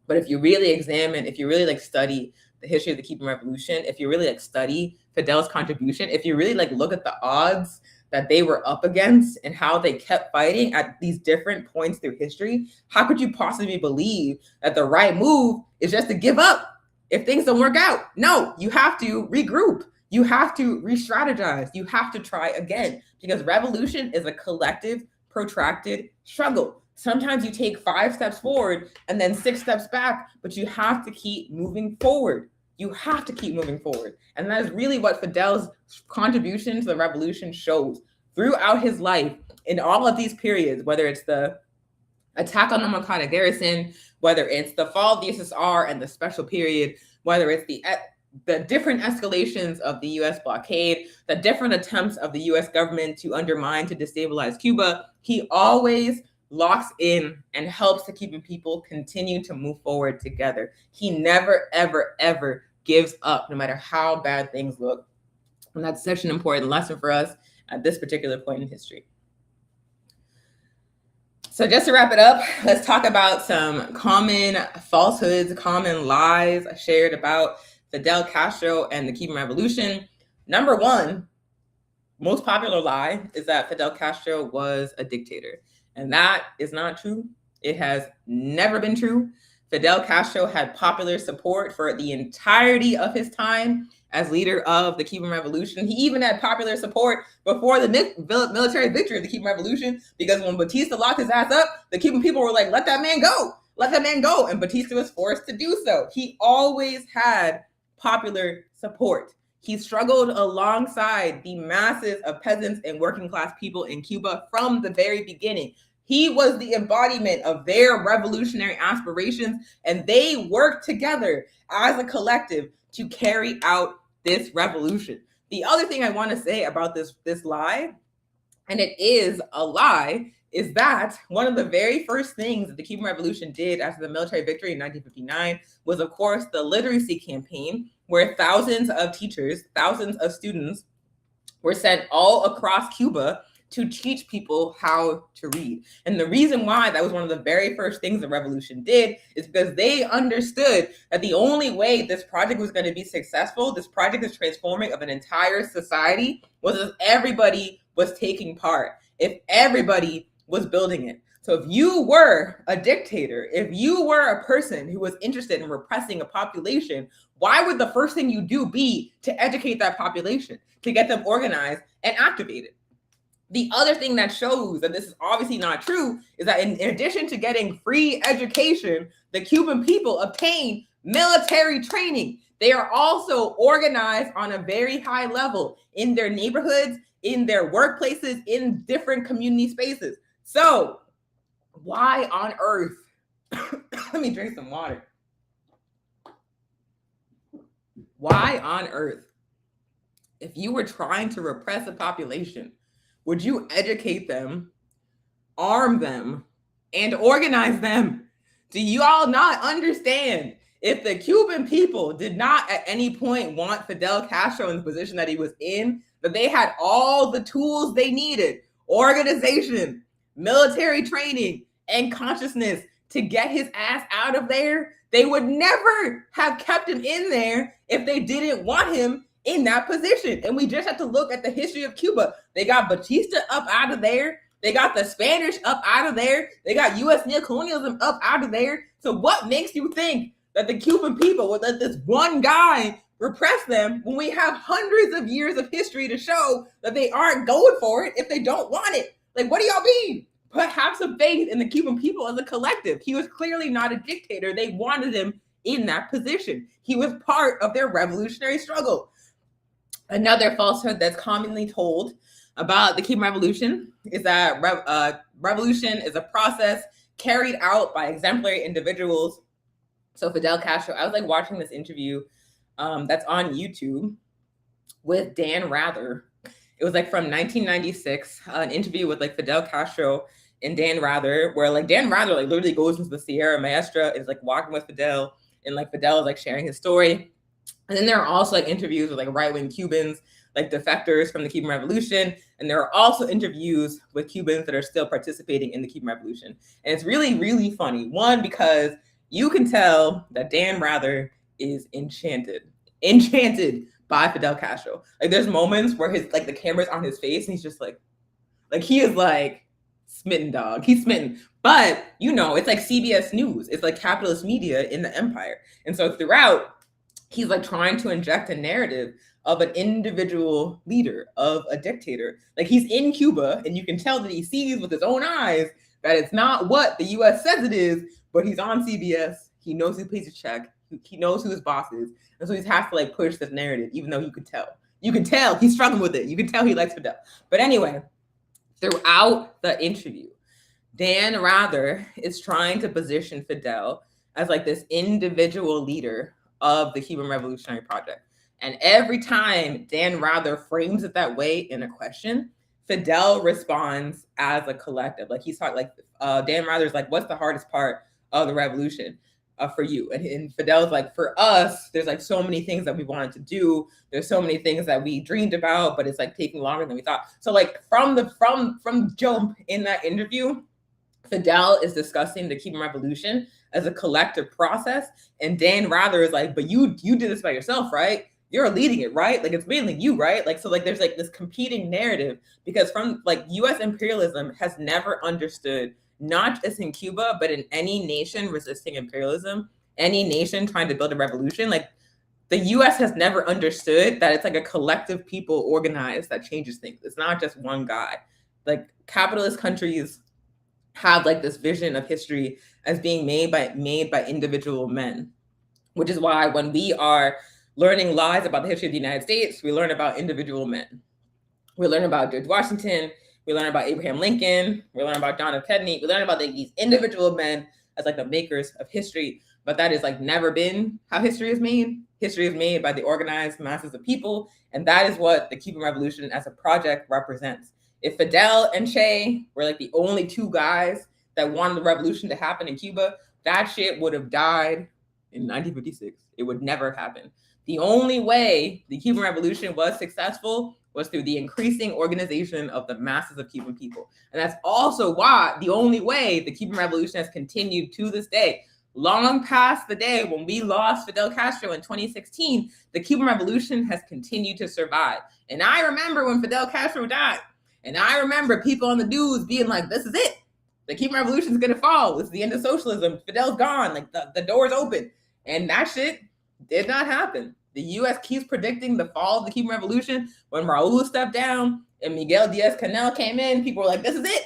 But if you really examine, if you really like study the history of the Cuban Revolution, if you really like study Fidel's contribution, if you really like look at the odds that they were up against and how they kept fighting at these different points through history, how could you possibly believe that the right move is just to give up if things don't work out? No, you have to regroup. You have to re-strategize. You have to try again, because revolution is a collective, protracted struggle. Sometimes you take 5 steps forward and then 6 steps back, but you have to keep moving forward. You have to keep moving forward. And that is really what Fidel's contribution to the revolution shows throughout his life in all of these periods, whether it's the attack on the Moncada garrison, whether it's the fall of the USSR and the special period, whether it's the different escalations of the US blockade, the different attempts of the US government to undermine, to destabilize Cuba. He always locks in and helps the Cuban people continue to move forward together. He never, ever, ever gives up, no matter how bad things look. And that's such an important lesson for us at this particular point in history. So just to wrap it up, let's talk about some common falsehoods, common lies shared about Fidel Castro and the Cuban Revolution. Number one, most popular lie is that Fidel Castro was a dictator. And that is not true. It has never been true. Fidel Castro had popular support for the entirety of his time as leader of the Cuban Revolution. He even had popular support before the military victory of the Cuban Revolution, because when Batista locked his ass up, the Cuban people were like, let that man go, let that man go. And Batista was forced to do so. He always had popular support. He struggled alongside the masses of peasants and working class people in Cuba from the very beginning. He was the embodiment of their revolutionary aspirations, and they worked together as a collective to carry out this revolution. The other thing I want to say about this lie, and it is a lie, is that one of the very first things that the Cuban Revolution did after the military victory in 1959 was, of course, the literacy campaign, where thousands of teachers, thousands of students were sent all across Cuba to teach people how to read. And the reason why that was one of the very first things the revolution did is because they understood that the only way this project was going to be successful, this project is transforming of an entire society, was if everybody was taking part, if everybody was building it. So if you were a dictator, if you were a person who was interested in repressing a population, why would the first thing you do be to educate that population, to get them organized and activated? The other thing that shows that this is obviously not true is that in addition to getting free education, the Cuban people obtain military training. They are also organized on a very high level in their neighborhoods, in their workplaces, in different community spaces. So why on earth, let me drink some water. Why on earth, if you were trying to repress a population, would you educate them, arm them, and organize them? Do you all not understand? If the Cuban people did not at any point want Fidel Castro in the position that he was in, that they had all the tools they needed, organization, military training, and consciousness to get his ass out of there, they would never have kept him in there if they didn't want him in that position. And we just have to look at the history of Cuba. They got Batista up out of there. They got the Spanish up out of there. They got U.S. neo-colonialism up out of there. So what makes you think that the Cuban people would let this one guy repress them when we have hundreds of years of history to show that they aren't going for it if they don't want it? Like, what do y'all mean? Have some faith in the Cuban people as a collective. He was clearly not a dictator. They wanted him in that position. He was part of their revolutionary struggle. Another falsehood that's commonly told about the Cuban Revolution is that revolution is a process carried out by exemplary individuals. So Fidel Castro, I was like watching this interview that's on YouTube with Dan Rather. It was like from 1996, an interview with like Fidel Castro and Dan Rather, where like Dan Rather like literally goes into the Sierra Maestra, is like walking with Fidel, and like Fidel is like sharing his story. And then there are also like interviews with like right-wing Cubans, like defectors from the Cuban Revolution. And there are also interviews with Cubans that are still participating in the Cuban Revolution. And it's really, really funny. One, because you can tell that Dan Rather is enchanted by Fidel Castro. Like there's moments where his like the camera's on his face and he's just like he is like smitten, dog. He's smitten. But you know, it's like CBS News. It's like capitalist media in the empire. And so throughout, he's like trying to inject a narrative of an individual leader, of a dictator. Like he's in Cuba and you can tell that he sees with his own eyes that it's not what the US says it is, but he's on CBS. He knows who pays his check. He knows who his boss is. And so he has to like push this narrative, even though you can tell he's struggling with it. You can tell he likes Fidel. But anyway, throughout the interview, Dan Rather is trying to position Fidel as like this individual leader of the Cuban Revolutionary Project. And every time Dan Rather frames it that way in a question, Fidel responds as a collective. Like he's talking like Dan Rather's like, what's the hardest part of the revolution for you? And Fidel's like, for us, there's like so many things that we wanted to do. There's so many things that we dreamed about, but it's like taking longer than we thought. So like from jump in that interview, Fidel is discussing the Cuban Revolution as a collective process, and Dan Rather is like, but you did this by yourself, right? You're leading it, right? Like, it's mainly you, right? Like, so like there's like this competing narrative, because from like US imperialism has never understood, not just in Cuba, but in any nation resisting imperialism, any nation trying to build a revolution, like the US has never understood that it's like a collective people organized that changes things. It's not just one guy. Like, capitalist countries have like this vision of history as being made by individual men, which is why when we are learning lies about the history of the United States, we learn about individual men. We learn about George Washington, we learn about Abraham Lincoln, we learn about John F. Kennedy, we learn about these individual men as like the makers of history, but that is like never been how history is made. History is made by the organized masses of people, and that is what the Cuban Revolution as a project represents. If Fidel and Che were like the only two guys that wanted the revolution to happen in Cuba, that shit would have died in 1956. It would never happen. The only way the Cuban Revolution was successful was through the increasing organization of the masses of Cuban people. And that's also why the only way the Cuban Revolution has continued to this day. Long past the day when we lost Fidel Castro in 2016, the Cuban Revolution has continued to survive. And I remember when Fidel Castro died, and I remember people on the news being like, this is it. The Cuban Revolution is going to fall. This is the end of socialism. Fidel's gone. Like, the door's open. And that shit did not happen. The U.S. keeps predicting the fall of the Cuban Revolution. When Raul stepped down and Miguel Diaz-Canel came in, people were like, this is it.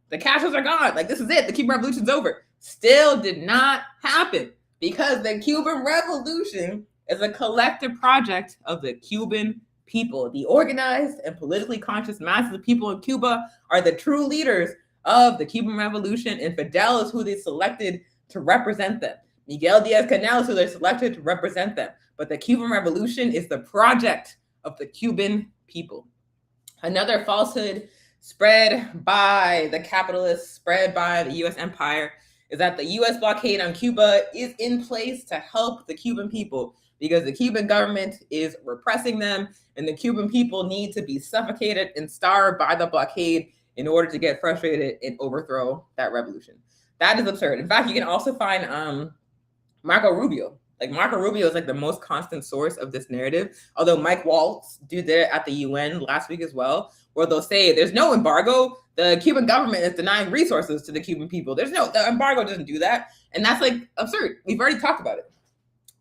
The Castros are gone. Like, this is it. The Cuban Revolution's over. Still did not happen, because the Cuban Revolution is a collective project of the Cuban people. The organized and politically conscious masses of people in Cuba are the true leaders of the Cuban Revolution, and Fidel is who they selected to represent them. Miguel Diaz-Canel is who they selected to represent them. But the Cuban Revolution is the project of the Cuban people. Another falsehood spread by the capitalists, spread by the U.S. empire, is that the U.S. blockade on Cuba is in place to help the Cuban people, because the Cuban government is repressing them, and the Cuban people need to be suffocated and starved by the blockade in order to get frustrated and overthrow that revolution. That is absurd. In fact, you can also find Marco Rubio. Like, Marco Rubio is like the most constant source of this narrative, although Mike Waltz did it at the UN last week as well, where they'll say there's no embargo. The Cuban government is denying resources to the Cuban people. The embargo doesn't do that. And that's like absurd. We've already talked about it.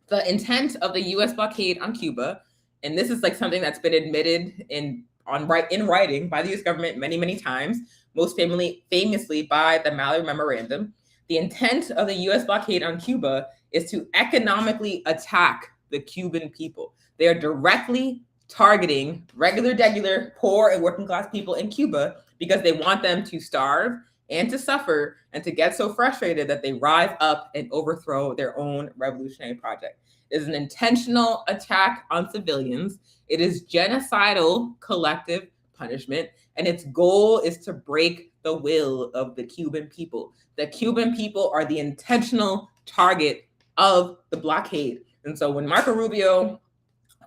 The intent of the US blockade on Cuba, and this is like something that's been admitted in writing by the US government many, many times, most famously by the Mallory Memorandum. The intent of the US blockade on Cuba is to economically attack the Cuban people. They are directly targeting regular, poor, and working class people in Cuba, because they want them to starve and to suffer and to get so frustrated that they rise up and overthrow their own revolutionary project. It is an intentional attack on civilians. It is genocidal collective punishment, and its goal is to break the will of the Cuban people. The Cuban people are the intentional target of the blockade. And so when Marco Rubio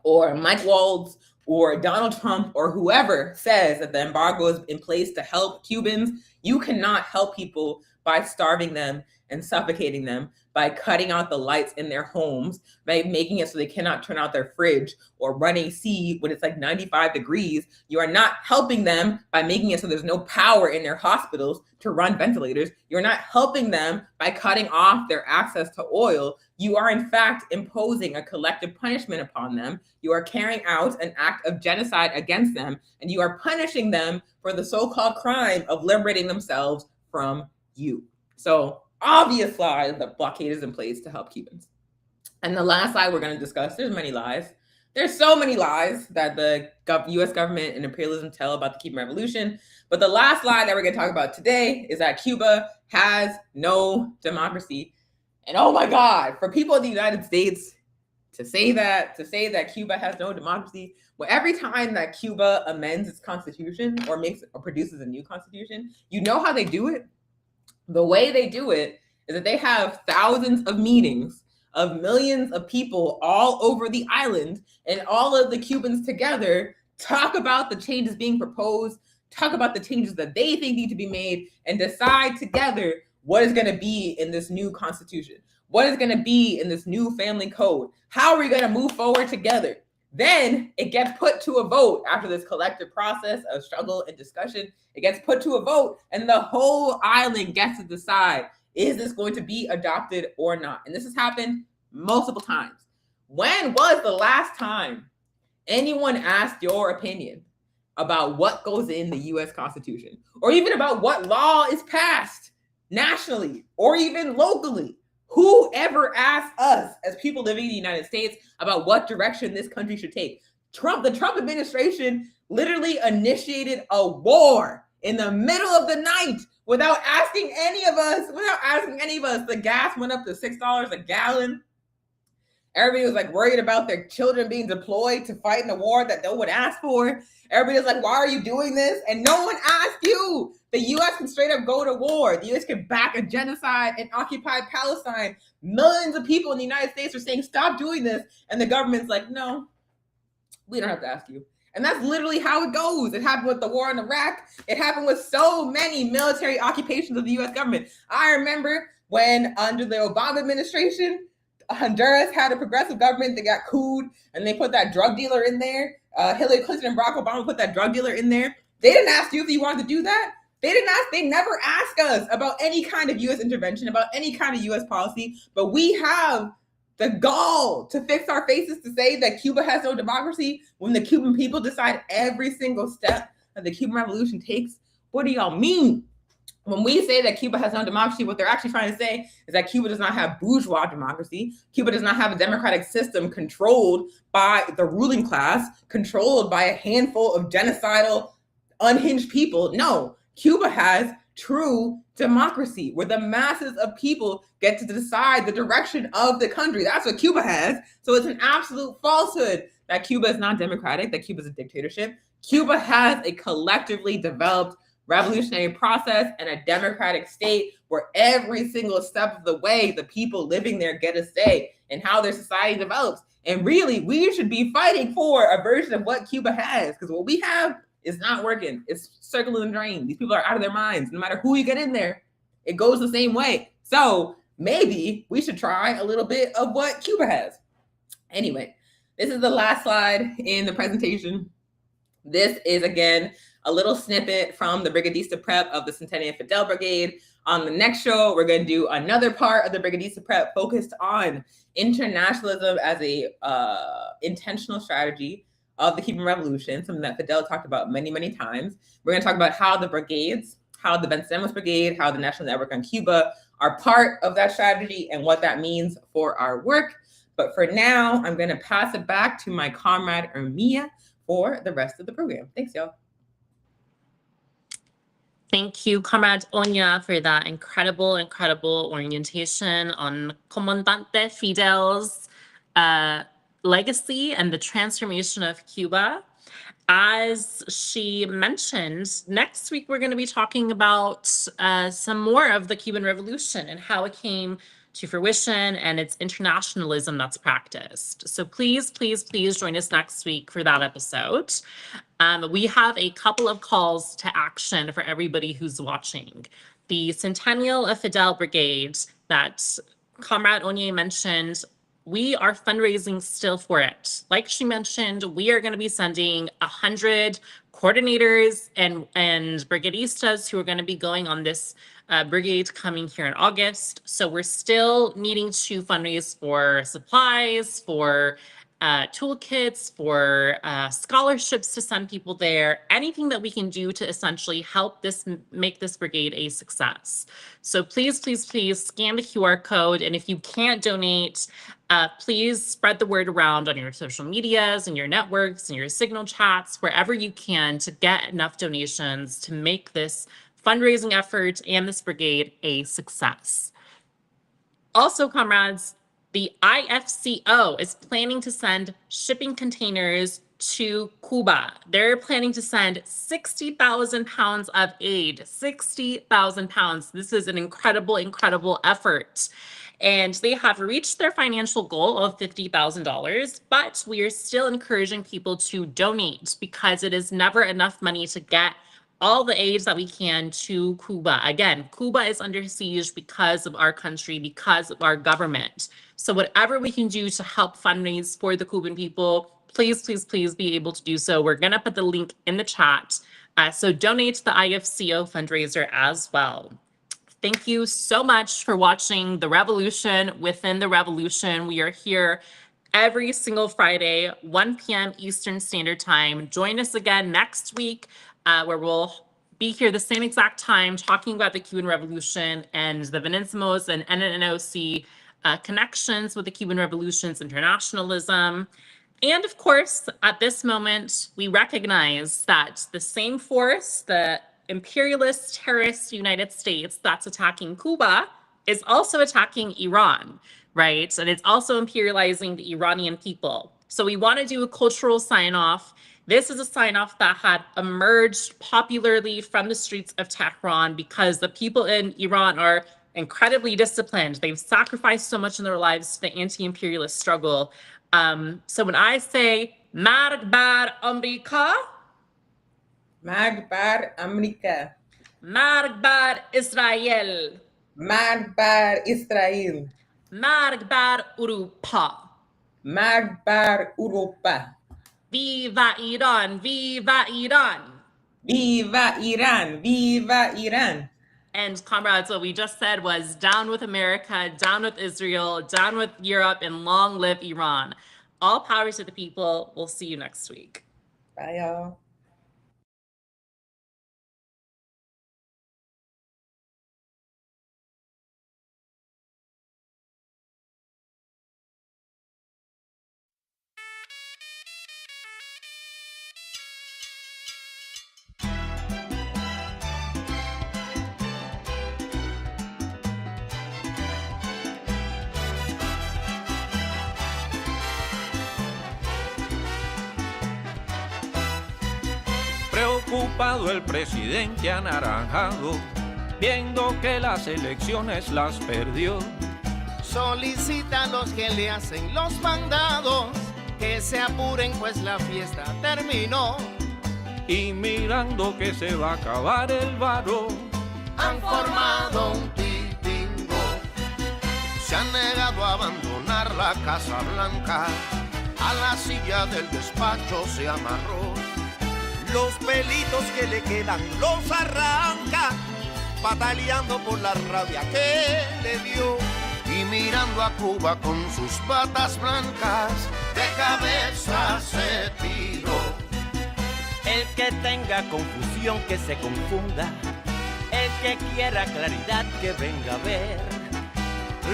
or Mike Waltz or Donald Trump or whoever says that the embargo is in place to help Cubans, you cannot help people by starving them and suffocating them, by cutting out the lights in their homes, by making it so they cannot turn out their fridge or run AC when it's like 95 degrees. You are not helping them by making it so there's no power in their hospitals to run ventilators. You're not helping them by cutting off their access to oil. You are in fact imposing a collective punishment upon them. You are carrying out an act of genocide against them, and you are punishing them for the so-called crime of liberating themselves from you. So obvious lie, the blockade is in place to help Cubans. And the last lie we're going to discuss, there's many lies. There's so many lies that the U.S. government and imperialism tell about the Cuban Revolution. But the last lie that we're going to talk about today is that Cuba has no democracy. And oh my God, for people in the United States to say that Cuba has no democracy, well, every time that Cuba amends its constitution or produces a new constitution, you know how they do it? The way they do it is that they have thousands of meetings of millions of people all over the island, and all of the Cubans together talk about the changes being proposed, talk about the changes that they think need to be made, and decide together what is going to be in this new constitution? What is going to be in this new family code? How are we going to move forward together? Then it gets put to a vote after this collective process of struggle and discussion. It gets put to a vote, and the whole island gets to decide, is this going to be adopted or not? And this has happened multiple times. When was the last time anyone asked your opinion about what goes in the US Constitution, or even about what law is passed nationally or even locally? Who ever asked us as people living in the United States about what direction this country should take? The Trump administration literally initiated a war in the middle of the night without asking any of us. The gas went up to $6 a gallon. Everybody was like worried about their children being deployed to fight in a war that no one asked for. Everybody was like, why are you doing this? And no one asked you. The U.S. can straight up go to war. The U.S. can back a genocide and occupy Palestine. Millions of people in the United States are saying, stop doing this. And the government's like, no, we don't have to ask you. And that's literally how it goes. It happened with the war in Iraq. It happened with so many military occupations of the U.S. government. I remember when under the Obama administration, Honduras had a progressive government that got couped, and they put that drug dealer in there. Hillary Clinton and Barack Obama put that drug dealer in there. They didn't ask you if you wanted to do that. They never ask us about any kind of U.S. intervention, about any kind of U.S. policy, but we have the gall to fix our faces to say that Cuba has no democracy when the Cuban people decide every single step that the Cuban Revolution takes. What do y'all mean? When we say that Cuba has no democracy, what they're actually trying to say is that Cuba does not have bourgeois democracy. Cuba does not have a democratic system controlled by the ruling class, controlled by a handful of genocidal, unhinged people. No, Cuba has true democracy, where the masses of people get to decide the direction of the country. That's what Cuba has. So it's an absolute falsehood that Cuba is not democratic, that Cuba is a dictatorship. Cuba has a collectively developed revolutionary process and a democratic state where every single step of the way, the people living there get a say in how their society develops. And really, we should be fighting for a version of what Cuba has, because what we have is not working. It's circling the drain. These people are out of their minds. No matter who you get in there, it goes the same way. So maybe we should try a little bit of what Cuba has. Anyway, this is the last slide in the presentation. This is, again, a little snippet from the Brigadista Prep of the Centennial Fidel Brigade. On the next show, we're going to do another part of the Brigadista Prep focused on internationalism as a intentional strategy of the Cuban Revolution, something that Fidel talked about many, many times. We're going to talk about how the brigades, how the Vencemos Brigade, how the National Network on Cuba are part of that strategy and what that means for our work. But for now, I'm going to pass it back to my comrade Ermia for the rest of the program. Thanks, y'all. Thank you, Comrade Oña, for that incredible orientation on Comandante Fidel's legacy and the transformation of Cuba. As she mentioned, next week we're going to be talking about some more of the Cuban Revolution and how it came to fruition and its internationalism that's practiced. So please join us next week for that episode. We have a couple of calls to action for everybody who's watching. The Centennial of Fidel Brigade that Comrade Oña mentioned, we are fundraising still for it. Like she mentioned, we are going to be sending 100 coordinators and brigadistas who are going to be going on this brigade coming here in August. So we're still needing to fundraise for supplies, for toolkits, for scholarships to send people there, anything that we can do to essentially help make this brigade a success. So please scan the QR code. And if you can't donate, please spread the word around on your social medias and your networks and your Signal chats, wherever you can, to get enough donations to make this fundraising effort and this brigade a success. Also, comrades, the IFCO is planning to send shipping containers to Cuba. They're planning to send 60,000 pounds of aid, 60,000 pounds. This is an incredible effort. And they have reached their financial goal of $50,000, but we are still encouraging people to donate because it is never enough money to get all the aids that we can to Cuba. Again, Cuba is under siege because of our country, because of our government. So whatever we can do to help fundraise for the Cuban people, please, please, please be able to do so. We're going to put the link in the chat. So donate to the IFCO fundraiser as well. Thank you so much for watching The Revolution Within the Revolution. We are here every single Friday, 1 p.m. Eastern Standard Time. Join us again next week, where we'll be here the same exact time talking about the Cuban Revolution and the Veninsimos and NNOC connections with the Cuban Revolution's internationalism. And of course, at this moment, we recognize that the same force, the imperialist terrorist United States that's attacking Cuba, is also attacking Iran, right? And it's also imperializing the Iranian people. So we want to do a cultural sign-off. This is a sign-off that had emerged popularly from the streets of Tehran because the people in Iran are incredibly disciplined. They've sacrificed so much in their lives to the anti-imperialist struggle. So when I say Marg bar Amerika, Marg bar Amerika, Marg bar Israel, Marg bar Israel, Marg bar Europa, Marg bar Europa, Viva Iran, Viva Iran. Viva Iran, Viva Iran. And comrades, what we just said was down with America, down with Israel, down with Europe, and long live Iran. All power to the people. We'll see you next week. Bye, y'all. Preocupado el presidente anaranjado, viendo que las elecciones las perdió. Solicita a los que le hacen los mandados que se apuren pues la fiesta terminó. Y mirando que se va a acabar el varo, Han formado un titingo. Se han negado a abandonar la Casa Blanca. A la silla del despacho se amarró. Los pelitos que le quedan los arranca, pataleando por la rabia que le dio. Y mirando a Cuba con sus patas blancas, de cabeza se tiró. El que tenga confusión que se confunda, el que quiera claridad que venga a ver.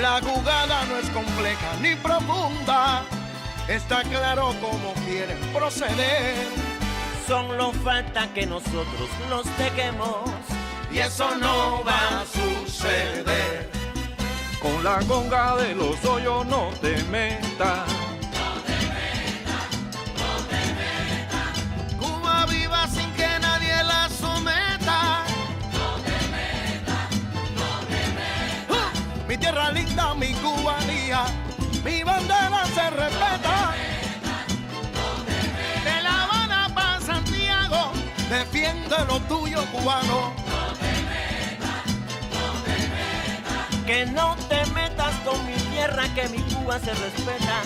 La jugada no es compleja ni profunda, está claro cómo quieren proceder. Solo falta que nosotros los dejemos, y eso no va a suceder. con la conga de los hoyos no te metas. Cuba viva sin que nadie la someta. Mi tierra linda, mi cubanía, mi bandera se respeta. De La Habana pa' Santiago, defiende lo tuyo, cubano. que no te metas con mi tierra, que mi Cuba se respeta.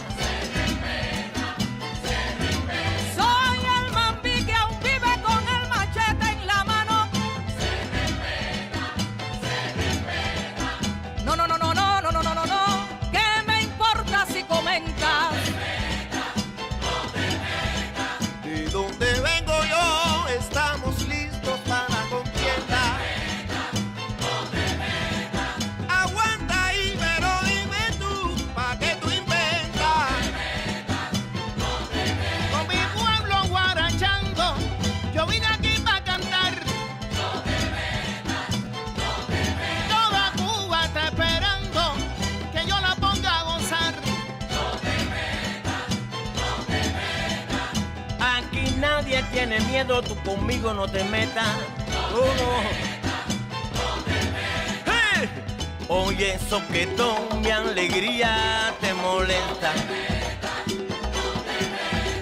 Soy el mambí que aún vive con el machete en la mano. No, no, no, no, no, no, no, no, no, no. ¿Qué me importa si comentas? De donde vengo yo, estamos listos para la contienda. Aguanta ahí, pero dime tú, ¿pa' qué tú inventas? Con mi pueblo guarachando, yo vine aquí para cantar. Toda Cuba está esperando que yo la ponga a gozar. Aquí nadie tiene miedo, tú conmigo no te metas. ¡Hey! Oye, eso que ton, mi alegría te molesta.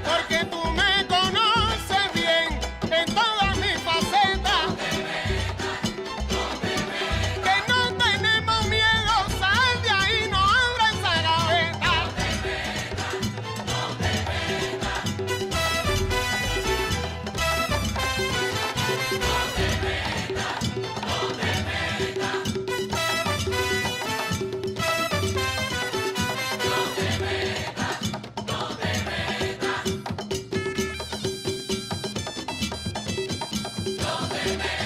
Porque tú me conoces bien en todas mis facetas. México.